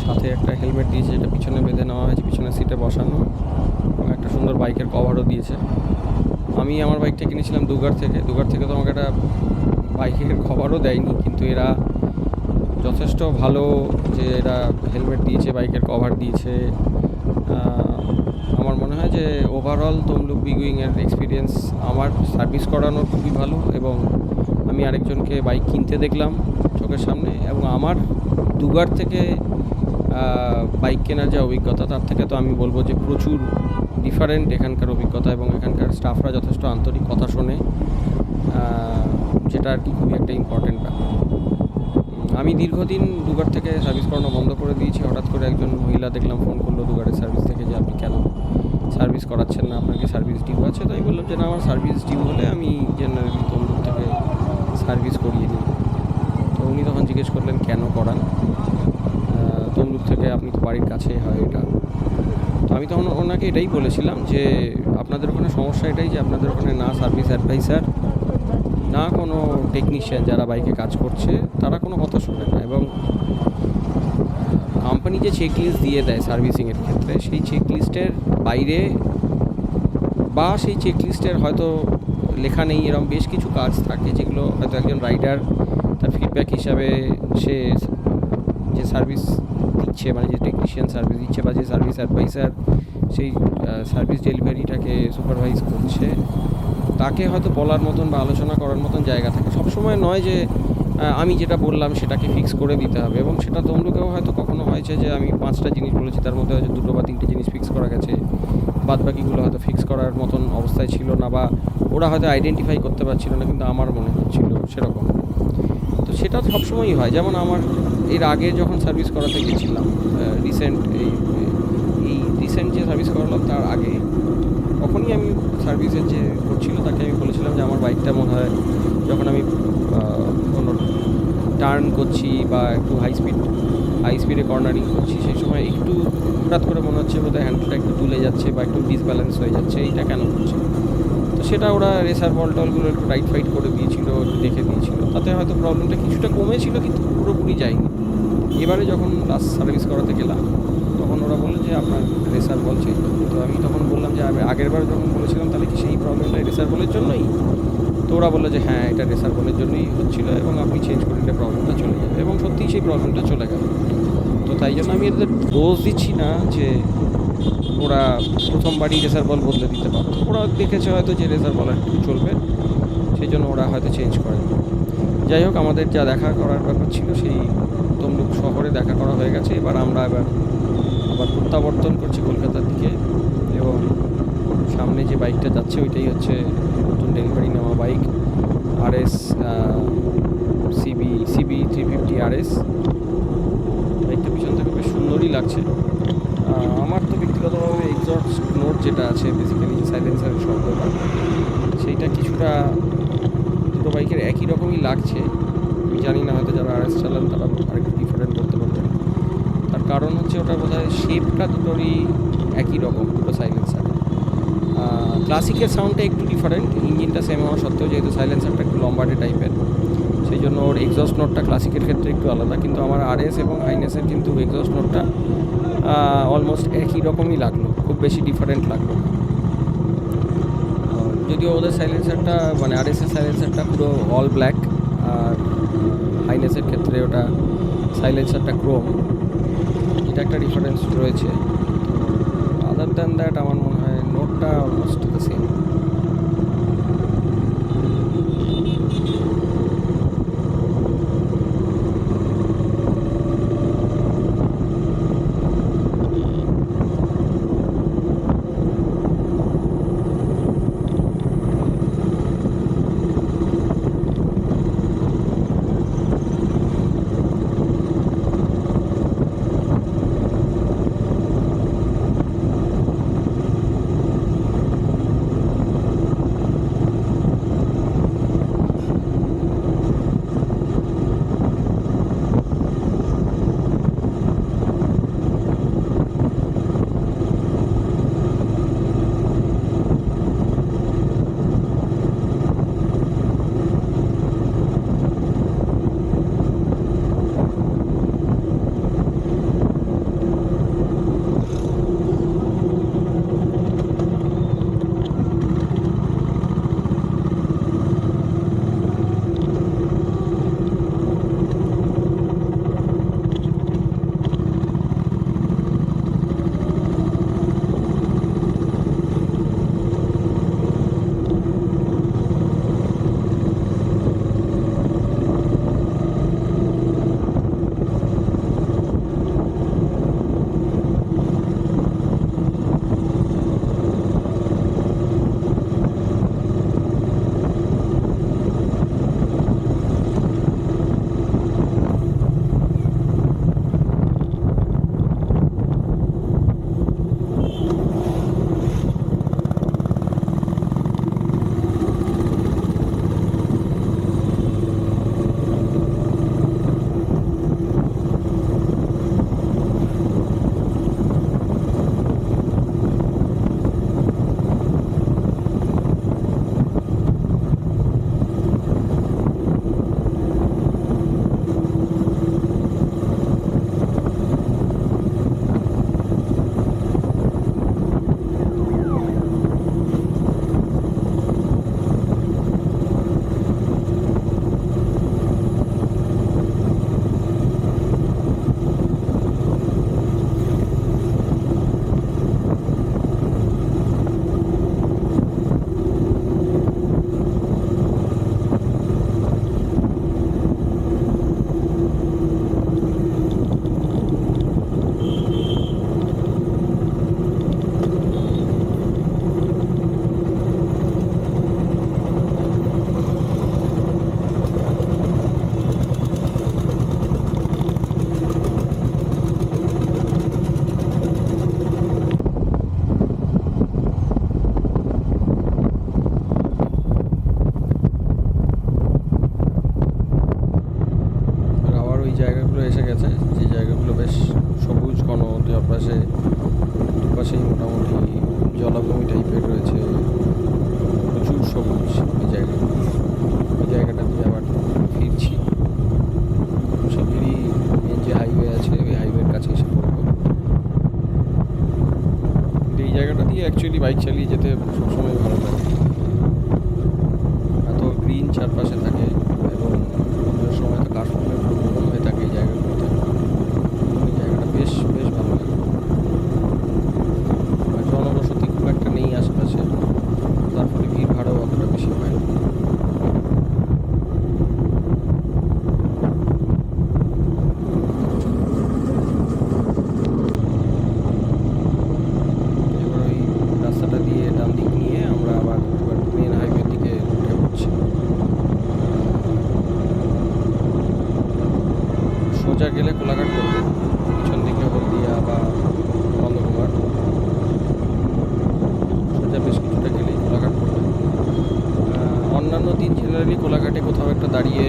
সাথে একটা হেলমেট দিয়েছে যেটা পিছনে বেঁধে নেওয়া হয়েছে, পিছনের সিটে বসানো, এবং একটা সুন্দর বাইকের কভারও দিয়েছে। আমি আমার বাইকটা কিনেছিলাম দুগার থেকে তো আমাকে একটা বাইকের কভারও দেয়নি, কিন্তু এরা যথেষ্ট ভালো যে এরা হেলমেট দিয়েছে, বাইকের কভার দিয়েছে। আমার মনে হয় যে ওভারঅল তমলুক বিগ উইংয়ের এক্সপিরিয়েন্স আমার সার্ভিস করানোর খুবই ভালো, এবং আমি আরেকজনকে বাইক কিনতে দেখলাম চোখের সামনে, এবং আমার দুগার থেকে বাইক কেনার যে অভিজ্ঞতা তার থেকে তো আমি বলবো যে প্রচুর ডিফারেন্ট এখানকার অভিজ্ঞতা, এবং এখানকার স্টাফরা যথেষ্ট আন্তরিক কথা শোনে, যেটা আর কি খুবই একটা ইম্পর্টেন্ট ব্যাপার। আমি দীর্ঘদিন দুগার থেকে সার্ভিস করানো বন্ধ করে দিয়েছি। হঠাৎ করে একজন মহিলা দেখলাম ফোন করলো দুগারের সার্ভিস থেকে যে আপনি কেন সার্ভিস করাচ্ছেন না, আপনার কি সার্ভিস ডিউ আছে? তাই বললাম যে না, আমার সার্ভিস ডিউ হলে আমি জেনারেলি তমলুক থেকে সার্ভিস করিয়ে নিই। তো উনি তখন জিজ্ঞেস করলেন কেন করান, তমলুক থেকে আপনি তো বাড়ির কাছেই হয় এটা। তো আমি তখন ওনাকে এটাই বলেছিলাম যে আপনাদের ওখানে সমস্যা এটাই যে আপনাদের ওখানে না সার্ভিস অ্যাডভাইসার না কোনো টেকনিশিয়ান যারা বাইকে কাজ করছে তারা কোনো কথা শোনে না, এবং কোম্পানি যে চেকলিস্ট দিয়ে দেয় সার্ভিসিংয়ের ক্ষেত্রে সেই চেকলিস্টের বাইরে বা সেই চেকলিস্টের হয়তো লেখা নেই এরকম বেশ কিছু কাজ থাকে যেগুলো হয়তো একজন রাইডার তার ফিডব্যাক হিসাবে সে যে সার্ভিস দিচ্ছে, মানে যে টেকনিশিয়ান সার্ভিস দিচ্ছে বা যে সার্ভিস অ্যাডভাইসার সেই সার্ভিস ডেলিভারিটাকে সুপারভাইজ করছে তাকে হয়তো বলার মতন বা আলোচনা করার মতন জায়গা থাকে। সবসময় নয় যে আমি যেটা বললাম সেটাকে ফিক্স করে দিতে হবে, এবং সেটা তমলুকেও হয়তো কখনো হয়েছে যে আমি 5টা জিনিস বলেছি তার মধ্যে হয়তো 2 বা 3টে জিনিস ফিক্স করা গেছে, বাদ বাকিগুলো হয়তো ফিক্স করার মতন অবস্থায় ছিল না, বা ওরা হয়তো আইডেন্টিফাই করতে পারছিল না, কিন্তু আমার মনে হচ্ছিল সেরকম। তো সেটা সবসময়ই হয়। যেমন আমার এর আগে যখন সার্ভিস করাতে গিয়েছিলাম রিসেন্ট যে সার্ভিস করালাম তার আগে, তখনই আমি সার্ভিসের যে করছিল তাকে আমি বলেছিলাম যে আমার বাইকটা মনে হয় যখন আমি কোনো টার্ন করছি বা একটু হাই স্পিডে কর্নারিং করছি সেই সময় একটু হঠাৎ করে মনে হচ্ছে বোধহয় হ্যান্ডেলটা একটু তুলে যাচ্ছে বা একটু ডিসব্যালেন্স হয়ে যাচ্ছে, এইটা কেন হচ্ছে? তো সেটা ওরা রেসার বল টলগুলো একটু টাইট ফাইট করে দিয়েছিল, একটু দেখে দিয়েছিল, তাতে হয়তো প্রবলেমটা কিছুটা কমেছিল কিন্তু পুরোপুরি যায়নি। এবারে যখন লাস্ট সার্ভিস করাতে গেলাম তখন ওরা বললো যে আপনার রেসার বল চেঞ্জ করবে। তো আমি তখন বললাম যে আমি আগেরবার যখন বলেছিলাম তাহলে কি সেই প্রবলেমটা রেসার বলের জন্যই? তো ওরা বললো যে হ্যাঁ, এটা রেসার বলের জন্যই হচ্ছিলো এবং আপনি চেঞ্জ করে নিলে প্রবলেমটা চলে যাবে, এবং সত্যিই সেই প্রবলেমটা চলে গেল। তো তাই জন্য আমি এদের দোষ দিচ্ছি না যে ওরা প্রথমবারই রেসার বল বদলে দিতে পারতো, ওরা দেখেছে হয়তো যে রেসার বল একটু চলবে, সেই জন্য ওরা হয়তো চেঞ্জ করে। যাই হোক, আমাদের যা দেখা করার ব্যাপার ছিল সেই তমলুক শহরে দেখা করা হয়ে গেছে। এবার আমরা আবার প্রত্যাবর্তন করছি কলকাতার দিকে, এবং সামনে যে বাইকটা যাচ্ছে ওইটাই হচ্ছে নতুন ডেলিভারি নেওয়া বাইক RS CB 350 RS। বাইকটা পিছন থেকে বেশ সুন্দরই লাগছে। আমার তো ব্যক্তিগতভাবে এক্সস্ট নোট যেটা আছে, বেসিক্যালি সাইলেন্সারের শব্দটা, সেইটা কিছুটা দুটো বাইকের একই রকমই লাগছে। আমি জানি না, হয়তো যারা RS চালান তারা আরেকটু ডিফারেন্ট করতে পারবেন। তার কারণ হচ্ছে ওটা বোধহয় শেপটা দুটোরই একই রকম, দুটো সাইলেন্সার। ক্লাসিকের সাউন্ডটা একটু ডিফারেন্ট, ইঞ্জিনটা সেম হওয়া সত্ত্বেও, যেহেতু সাইলেন্সারটা একটু লম্বাটে টাইপের, সেই জন্য ওর এক্সস্ট নোটটা ক্লাসিকের ক্ষেত্রে একটু আলাদা। কিন্তু আমার RS এবং হাইনেসের কিন্তু এক্সস্ট নোটটা অলমোস্ট একই রকমই লাগলো, খুব বেশি ডিফারেন্ট লাগলো না। যদিও ওদের সাইলেন্সারটা মানে RS-এর সাইলেন্সারটা পুরো অল ব্ল্যাক, আর হাইনেসের ক্ষেত্রে ওটা সাইলেন্সারটা ক্রোম, এটা একটা ডিফারেন্স রয়েছে। আদার দ্যান দ্যাট আমার মনে হয় নোটটা অলমোস্ট দ্য সেম। ওই জায়গাটা দিয়ে আবার ফিরছি। শিগগিরই মেন যে হাইওয়ে আছে ওই হাইওয়ের কাছে এসে পড়বো। কিন্তু এই জায়গাটা দিয়ে অ্যাকচুয়ালি বাইক চালিয়ে যেতে সবসময় ভালো লাগে। এত গ্রিন চারপাশে থাকে এবং অন্য সময় তো কাশফুলের প্রবলেম হয়ে থাকে এই জায়গাগুলোতে। এই জায়গাটা বেশ বেশ ভালো লাগে। আর জনবসতি খুব একটা নেই আশেপাশে, তার ফলে ভিড় ভাড়াও অতটা বেশি হয় না। এবার ওই রাস্তাটা দিয়ে ডান দিক নিয়ে আমরা আবার এবার মেন হাইওয়ের দিকে উঠে পড়ছি। সোজা গেলে কোলাঘাট পড়বে, পিছন দিকে হলদিয়া বা নন্দকুমার। সোজা বেশ কিছুটা গেলেই কোলাঘাট পড়বে। অন্যান্য দিন জেনারেলি কোলাঘাটে কোথাও একটা দাঁড়িয়ে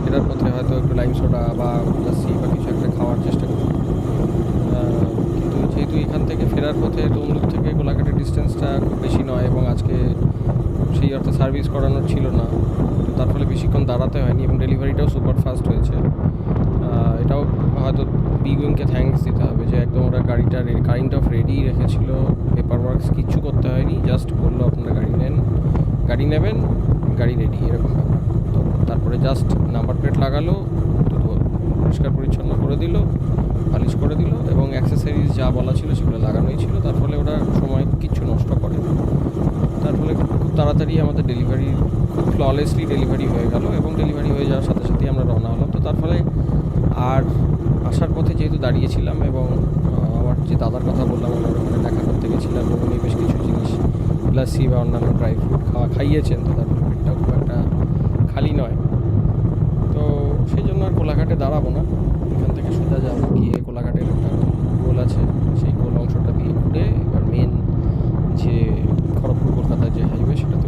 ফেরার পথে হয়তো একটু লাইম সোডা বা লাসি বা কিছু একটা খাওয়ার চেষ্টা করি। কিন্তু যেহেতু এখান থেকে ফেরার পথে তমলুক থেকে কোলাঘাটের ডিস্টেন্সটা খুব বেশি নয় এবং আজকে সেই অর্থে সার্ভিস করানোর ছিল না, তো তার ফলে বেশিক্ষণ দাঁড়াতে হয়নি এবং ডেলিভারিটাও সুপার ফাস্ট হয়েছে। এটাও হয়তো বিগুইংকে থ্যাঙ্কস দিতে হবে যে একদম ওরা গাড়িটা কাইন্ড অফ রেডি রেখেছিল, পেপার ওয়ার্কস কিচ্ছু করতে হয়নি, জাস্ট বললো আপনারা গাড়ি নেবেন, গাড়ি রেডি, এরকম ব্যাপার। তো তারপরে জাস্ট নাম্বার প্লেট লাগালো, তো পরিষ্কার পরিচ্ছন্ন করে দিল, পালিশ করে দিল এবং অ্যাক্সেসরিজ যা বলা ছিল সেগুলো লাগানোই ছিল। তার ফলে ওরা সময় কিচ্ছু নষ্ট করে না। তার ফলে খুব তাড়াতাড়ি আমাদের ডেলিভারি খুব ফ্ললেসলি ডেলিভারি হয়ে গেল এবং ডেলিভারি হয়ে যাওয়ার সাথে সাথেই আমরা রওনা হলাম। তো তার ফলে আর আসার পথে যেহেতু দাঁড়িয়েছিলাম এবং আমার যে দাদার কথা বললাম ওনার ওখানে দেখা করতে গেছিলাম এবং উনি বেশ কিছু জিনিস লাসি বা অন্যান্য ড্রাই ফ্রুট খাইয়েছেন, তো তার পেটটা খুব একটা খালি নয়। তো সেই জন্য আর কোলাঘাটে দাঁড়াবো না, এখান থেকে সোজা যাবো, গিয়ে কোলাঘাটের একটা গোল আছে সেই গোল অংশটা দিয়ে ঘুরে এবার মেন যে খড়গপুর কলকাতার যে হাইওয়ে সেটাতে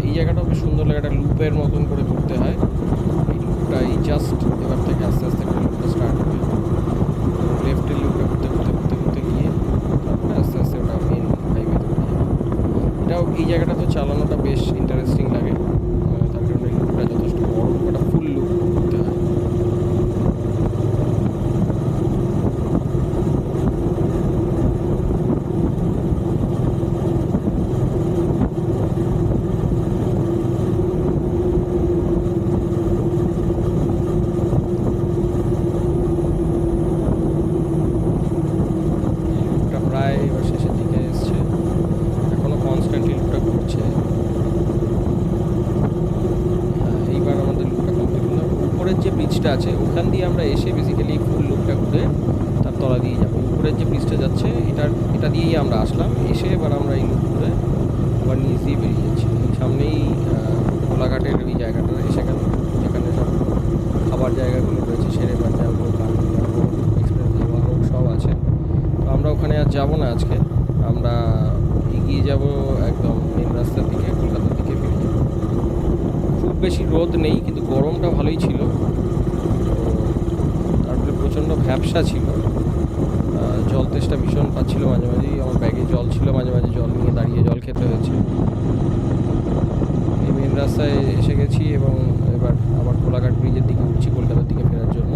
এই জায়গাটাও বেশ সুন্দর লাগে, একটা লুপের মতন করে ঘুরতে হয়। এই লুপটা এই জাস্ট এবার থেকে আস্তে আস্তে করে লুপটা স্টার্ট হবে, লেফটের লুপটা ঘুরতে গিয়ে তারপরে আস্তে আস্তে ওটা মেন হাইওয়েতে উঠে যাবে। এটাও এই জায়গাটা তো চালানোটা বেশ ইন্টারেস্টিং লাগে, তার কারণে এই লুপটা যথেষ্ট বড়, একটা ফুল লুপ করতে হয়। প্রায় এবার শেষের দিকে এসছে, এখনও কনস্ট্যান্টলি লুপটা ঘুরছে। এইবার আমাদের লুপটা কমপ্লিট হলো। উপরের যে ব্রিজটা আছে ওখান দিয়ে আমরা এসে বেসিক্যালি ফুল লুপটা ঘুরে তার তলা দিয়ে যাবো। উপরের যে ব্রিজটা যাচ্ছে এটা দিয়েই আমরা আসলাম, এসে এবার আমরা এই লুপ ঘুরে আবার নিচ দিয়ে বেরিয়ে যাচ্ছি। সামনেই কোলাঘাটের ওই জায়গাটা এসে গেল যেখানে সব খাবার জায়গাগুলো রয়েছে, শেরে বাজার, দোকান, এক্সপ্রেস ধাবা হোক সব আছে। তো আমরা ওখানে আর যাবো না আজকে, আমরা এগিয়ে যাব একদম মেন রাস্তার দিকে, কলকাতার দিকে বেরিয়ে যাবো। খুব বেশি রোদ নেই কিন্তু গরমটা ভালোই ছিল, তো তারপরে প্রচণ্ড ভ্যাপসা ছিল, জল তেষ্টা ভীষণ পাচ্ছিল মাঝে মাঝেই। আমার ব্যাগে জল ছিল, মাঝে মাঝে জল নিয়ে দাঁড়িয়ে জল খেতে হয়েছে। এই মেন রাস্তায় এসে গেছি এবং এবার আবার কোলাঘাট ব্রিজের দিকে উঠছি কলকাতার দিকে ফেরার জন্য।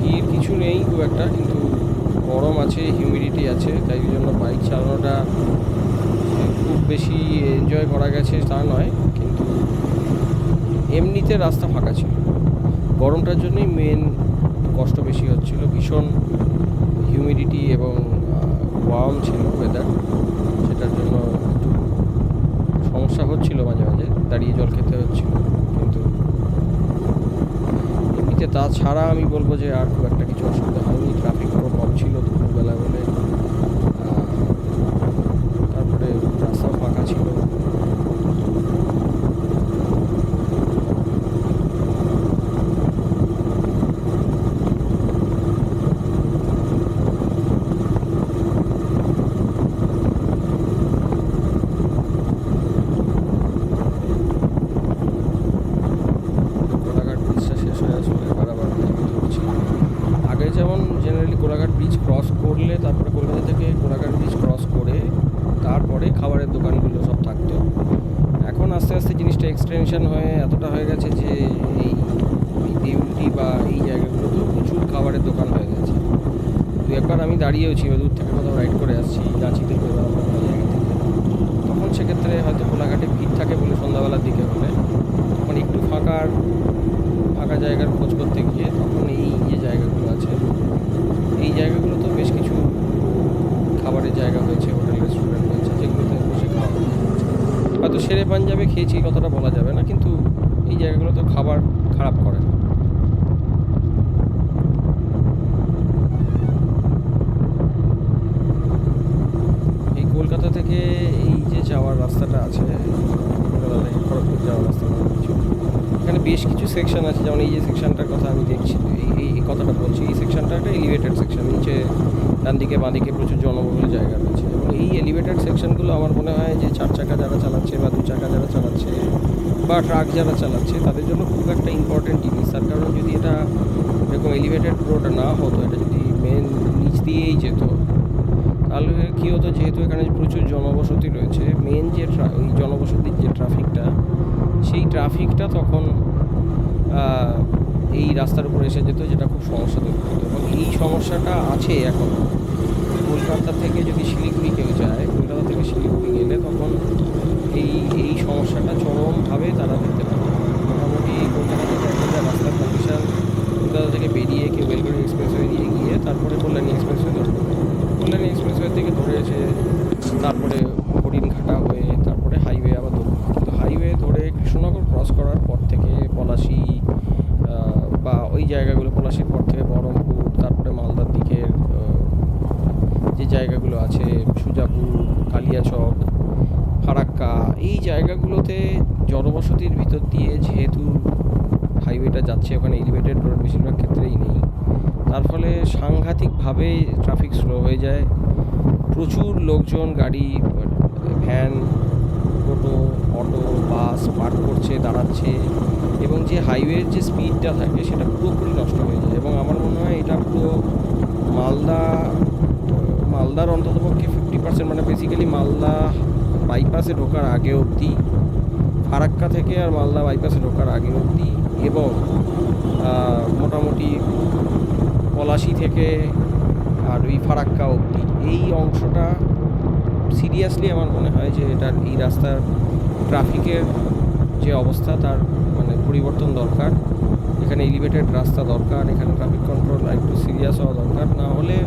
ভিড় কিছু নেই খুব একটা, কিন্তু গরম আছে, হিউমিডিটি আছে, তাই জন্য বাইক চালানোটা খুব বেশি এনজয় করা গেছে তা নয়, কিন্তু এমনিতে রাস্তা ফাঁকা ছিল। গরমটার জন্যই মেন কষ্ট বেশি হচ্ছিল, ভীষণ হিউমিডিটি এবং ওয়ার্ম ছিল ওয়েদার, সেটার জন্য একটু সমস্যা হচ্ছিল, মাঝে মাঝে দাঁড়িয়ে জল খেতে হচ্ছিল। কিন্তু এমনিতে তাছাড়া আমি বলবো যে আর খুব একটা কিছু অসুবিধা হয়নি। ট্রাফিক আরও কম ছিল দুপুরবেলা বলে, তারপরে রাস্তাও ফাঁকা ছিল। এইগুলো সব থাকতো। এখন আস্তে আস্তে জিনিসটা এক্সটেনশন হয়ে এতটা হয়ে গেছে যে এই দেউলটি বা এই জায়গাগুলোতেও প্রচুর খাবারের দোকান হয়ে গেছে। দু একবার আমি দাঁড়িয়েওছি বা দূর থেকে কোথাও রাইড করে আসছি রাঁচি থেকে বা অন্য জায়গা থেকে, তখন সেক্ষেত্রে হয়তো কোলাঘাটে ভিড় থাকে বলে সন্ধ্যাবেলার দিকে হলে তখন একটু ফাঁকা জায়গার খোঁজ করতে গিয়ে তখন এই যে জায়গাগুলো আছে এই জায়গাগুলোতেও বেশ কিছু খাবারের জায়গা হয়েছে, হোটেল রেস্টুরেন্ট হয়েছে, যেগুলোতে বসে খাওয়া হয়তো সেরে পাঞ্জাবে খেয়েছি কতটা বলা যাবে না, কিন্তু এই জায়গাগুলোতে খাবার খারাপ করে না। এই কলকাতা থেকে এই যে যাওয়ার রাস্তাটা আছে, কলকাতা থেকে খড়গপুর যাওয়ার রাস্তাটা কিছু এখানে বেশ কিছু সেকশন আছে, যেমন এই যে সেকশনটার কথা আমি দেখছি, এই কথাটা বলছি, এই সেকশনটা একটা এলিভেটেড সেকশন, নিচে ডান দিকে বাঁ দিকে প্রচুর জনবহুল জায়গা রয়েছে এবং এই এলিভেটেড সেকশনগুলো আমার মনে হয় যে 4 চাকা যারা চালাচ্ছে বা 2 চাকা যারা চালাচ্ছে বা ট্রাক যারা চালাচ্ছে তাদের জন্য খুব একটা ইম্পর্টেন্ট জিনিস। তার কারণ যদি এটা এরকম এলিভেটেড রোড না হতো, এটা যদি মেন নিচ দিয়েই যেত, তাহলে কী হতো, যেহেতু এখানে প্রচুর জনবসতি রয়েছে, মেন যে ওই জনবসতির যে ট্রাফিকটা, সেই ট্রাফিকটা তখন এই রাস্তার উপর এসে যেত, যেটা খুব সমস্যা তৈরি করতো। এবং এই সমস্যাটা আছে এখন। কলকাতা থেকে যদি শিলিগুড়ি কেউ যায়, কলকাতা থেকে শিলিগুড়ি গেলে তখন এই সমস্যাটা চরমভাবে তারা দেখতে পাবে। মোটামুটি কলকাতা থেকে একটা যা রাস্তার কন্ডিশন, কলকাতা থেকে বেরিয়ে কেউ বেলগড়ি এক্সপ্রেসওয়ে দিয়ে গিয়ে তারপরে কল্যাণী এক্সপ্রেসওয়ে ধরবে, কল্যাণী এক্সপ্রেসওয়ে থেকে ধরেছে, তারপরে হরিণঘাটা হয়ে তারপরে হাইওয়ে আবার ধরবে। কিন্তু হাইওয়ে ধরে কৃষ্ণনগর ক্রস করার পর থেকে পলাশী বা ওই জায়গাগুলো, পলাশীর পর থেকে বহরমপুর, তারপরে মালদার দিকের যে জায়গাগুলো আছে, সুজাপুর, কালিয়াচক, ফারাক্কা, এই জায়গাগুলোতে জনবসতির ভিতর দিয়ে যেহেতু হাইওয়েটা যাচ্ছে, ওখানে এলিভেটেড রোড বেশিরভাগ ক্ষেত্রেই নেই, তার ফলে সাংঘাতিকভাবে ট্রাফিক স্লো হয়ে যায়। প্রচুর লোকজন গাড়ি, ভ্যান, টোটো, অটো, বাস পার্ক করছে, দাঁড়াচ্ছে, এবং যে হাইওয়ের যে স্পিডটা থাকে সেটা পুরোপুরি নষ্ট হয়ে যায়। এবং আমার মনে হয় এটা পুরো মালদার অন্ততপক্ষে 50%, মানে বেসিক্যালি মালদা বাইপাসে ঢোকার আগে অবধি, ফারাক্কা থেকে আর মালদা বাইপাসে ঢোকার আগে অবধি, এবং মোটামুটি পলাশী থেকে আর ওই ফারাক্কা অবধি এই অংশটা সিরিয়াসলি আমার মনে হয় যে এটার এই রাস্তার ট্রাফিকের যে অবস্থা তার মানে পরিবর্তন দরকার। এখানে এলিভেটেড রাস্তা দরকার, এখানে ট্রাফিক কন্ট্রোল একটু সিরিয়াস হওয়া দরকার, না হলে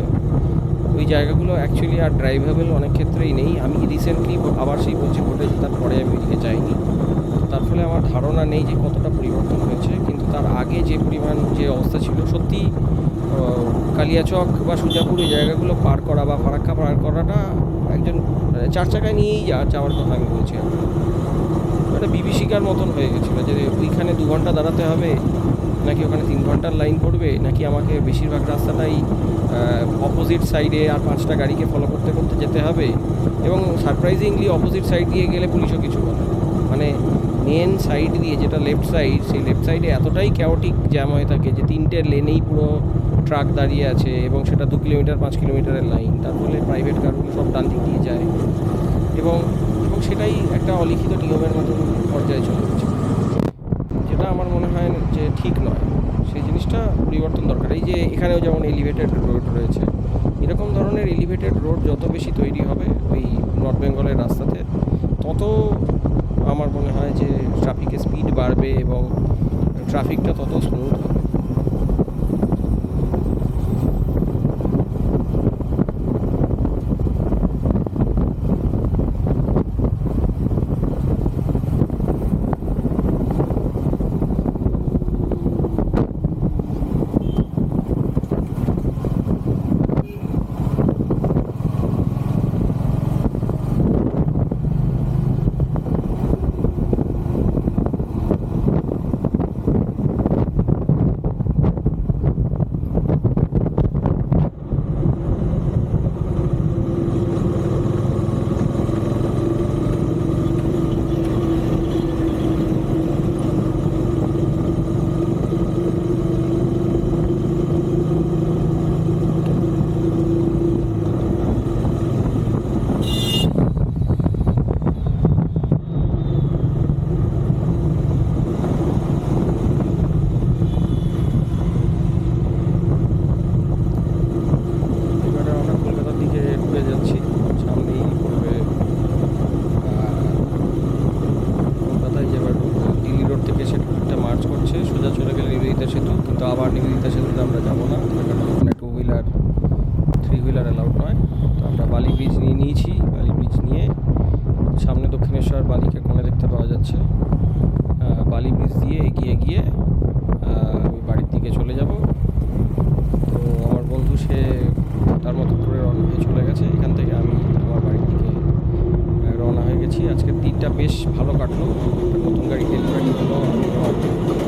ওই জায়গাগুলো অ্যাকচুয়ালি আর ড্রাইভেবল অনেক ক্ষেত্রেই নেই। আমি রিসেন্টলি আবার সেই বলছি ভোটে জেতার পরে আমি ওইদিকে যাইনি, তার ফলে আমার ধারণা নেই যে কতটা পরিবর্তন হয়েছে, কিন্তু তার আগে যে পরিমাণ যে অবস্থা ছিল, সত্যি কালিয়াচক বা সুজাপুর এই জায়গাগুলো পার করা বা ফারাক্কা পার করাটা একজন 4 চাকায় নিয়েই যাওয়ার কথা আমি বলছি। একটা বিভীষিকার মতন হয়ে গেছিলো যে ওইখানে 2 ঘন্টা দাঁড়াতে হবে, নাকি ওখানে 3 ঘন্টার লাইন পড়বে, নাকি আমাকে বেশিরভাগ রাস্তাটাই অপোজিট সাইডে আর 5টা গাড়িকে ফলো করতে করতে যেতে হবে। এবং সারপ্রাইজিংলি অপোজিট সাইড দিয়ে গেলে পুলিশও কিছু বলে না, মানে মেন সাইড দিয়ে যেটা লেফট সাইড, সেই লেফট সাইডে এতটাই ক্যাওটিক জ্যাম হয়ে থাকে যে 3টে লেনেই পুরো ট্রাক দাঁড়িয়ে আছে, এবং সেটা 2 কিলোমিটার 5 কিলোমিটারের লাইন, তার ফলে প্রাইভেট কারগুলো সব ডান দিক দিয়ে যায়, এবং সেটাই একটা অলিখিত নিয়মের মতন পর্যায়ে চলে গেছে, যেটা আমার মনে হয় যে ঠিক নয়। সেই জিনিসটা পরিবর্তন দরকার। এই যে এখানেও যেমন এলিভেটেড রোড রয়েছে, এরকম ধরনের এলিভেটেড রোড যত বেশি তৈরি হবে ওই নর্থ বেঙ্গলের রাস্তাতে, তত আমার মনে হয় যে ট্রাফিকের স্পিড বাড়বে এবং ট্রাফিকটা তত স্মুথ হবে। যাচ্ছে। বালি ব্রিজ দিয়ে এগিয়ে গিয়ে আমি বাড়ির দিকে চলে যাব। তো আমার বন্ধু সে তার মতো করে রওনা হয়ে চলে গেছে। এখান থেকে আমি আমার বাড়ির দিকে রওনা হয়ে গেছি। আজকের দিনটা বেশ ভালো কাটলো। একটা নতুন গাড়ি তেল গাড়ি হলো, আমি আমার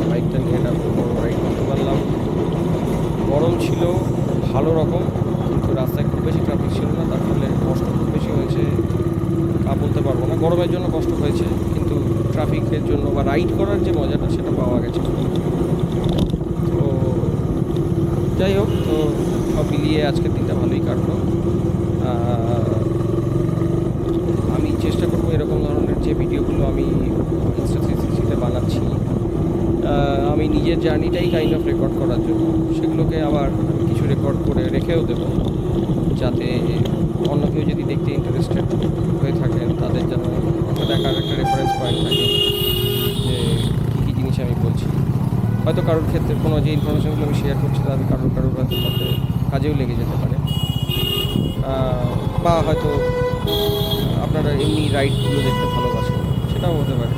বাইকটা নিয়ে একটা বড় রাইড করতে পারলাম। গরম ছিল ভালো রকম, কিন্তু রাস্তায় খুব বেশি ট্রাফিক ছিল না, তার ফলে কষ্ট খুব বেশি হয়েছে তা বলতে পারবো না। গরমের জন্য কষ্ট হয়েছে, কিন্তু ট্রাফিকের জন্য বা রাইড করার যে মজাটা সেটা পাওয়া গেছে। তো যাই হোক, তো সব মিলিয়ে আজকের দিনটা ভালোই কাটলো। আমি চেষ্টা করবো এরকম ধরনের যে ভিডিওগুলো আমি ইনস্টা360 বানাচ্ছি, আমি নিজের জার্নিটাই কাইন্ড অফ রেকর্ড করার জন্য সেগুলোকে আবার আমি কিছু রেকর্ড করে রেখেও দেবো, যাতে অন্য কেউ যদি দেখতে ইন্টারেস্টেড হয়ে থাকেন তাদের যেন একটা দেখার একটা রেফারেন্স পয়েন্ট থাকে যে কী কী জিনিস আমি বলছি। হয়তো কারোর ক্ষেত্রে কোনো যে ইনফরমেশনগুলো আমি শেয়ার করছি তাদের কারোর হয়তো তাতে কাজেও লেগে যেতে পারে, বা হয়তো আপনারা এমনি রাইডগুলো দেখতে ভালোবাসেন, সেটাও হতে পারে।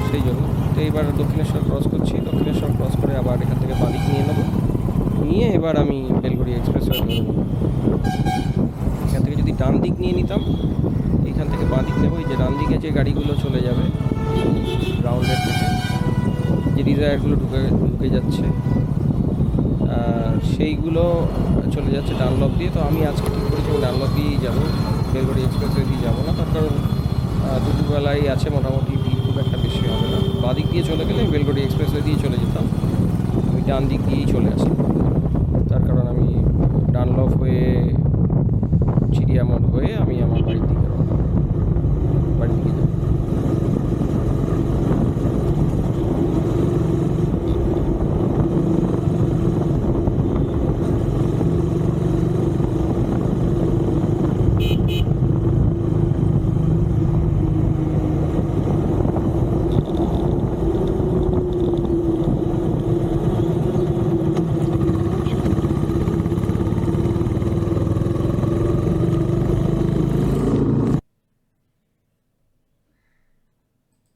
সেই জন্য তো এবার দক্ষিণেশ্বর ক্রস করছি। দক্ষিণেশ্বর ক্রস করে আবার এখান থেকে বাদিক নিয়ে নেবো, নিয়ে এবার আমি বেলগুড়ি এক্সপ্রেসওয়ে ধরে নেবো। এখান থেকে যদি ডান দিক নিয়ে নিতাম, এখান থেকে বাঁ দিক নেবো। এই যে ডান দিকে যে গাড়িগুলো চলে যাবে রাউন্ডের থেকে, যে ডিজায়ারগুলো ঢুকে যাচ্ছে, সেইগুলো চলে যাচ্ছে ডানলপ দিয়ে। তো আমি আজকে ঠিক করেছি আমি ডানলপ দিয়েই যাবো, বেলগুড়ি এক্সপ্রেসওয়ে দিয়ে যাবো না, তার কারণ দুপুরবেলায় আছে, মোটামুটি ভিড় খুব একটা বেশি হবে না। বাঁ দিক দিয়ে চলে গেলে বেলগুড়ি এক্সপ্রেসওয়ে দিয়ে চলে যেতাম, আমি ডান দিক দিয়েই চলে আসি। তার কারণ আমি ডানলপ হয়ে চিড়িয়া মোড় হয়ে আমি আমার বাড়ির দিকে রওনা।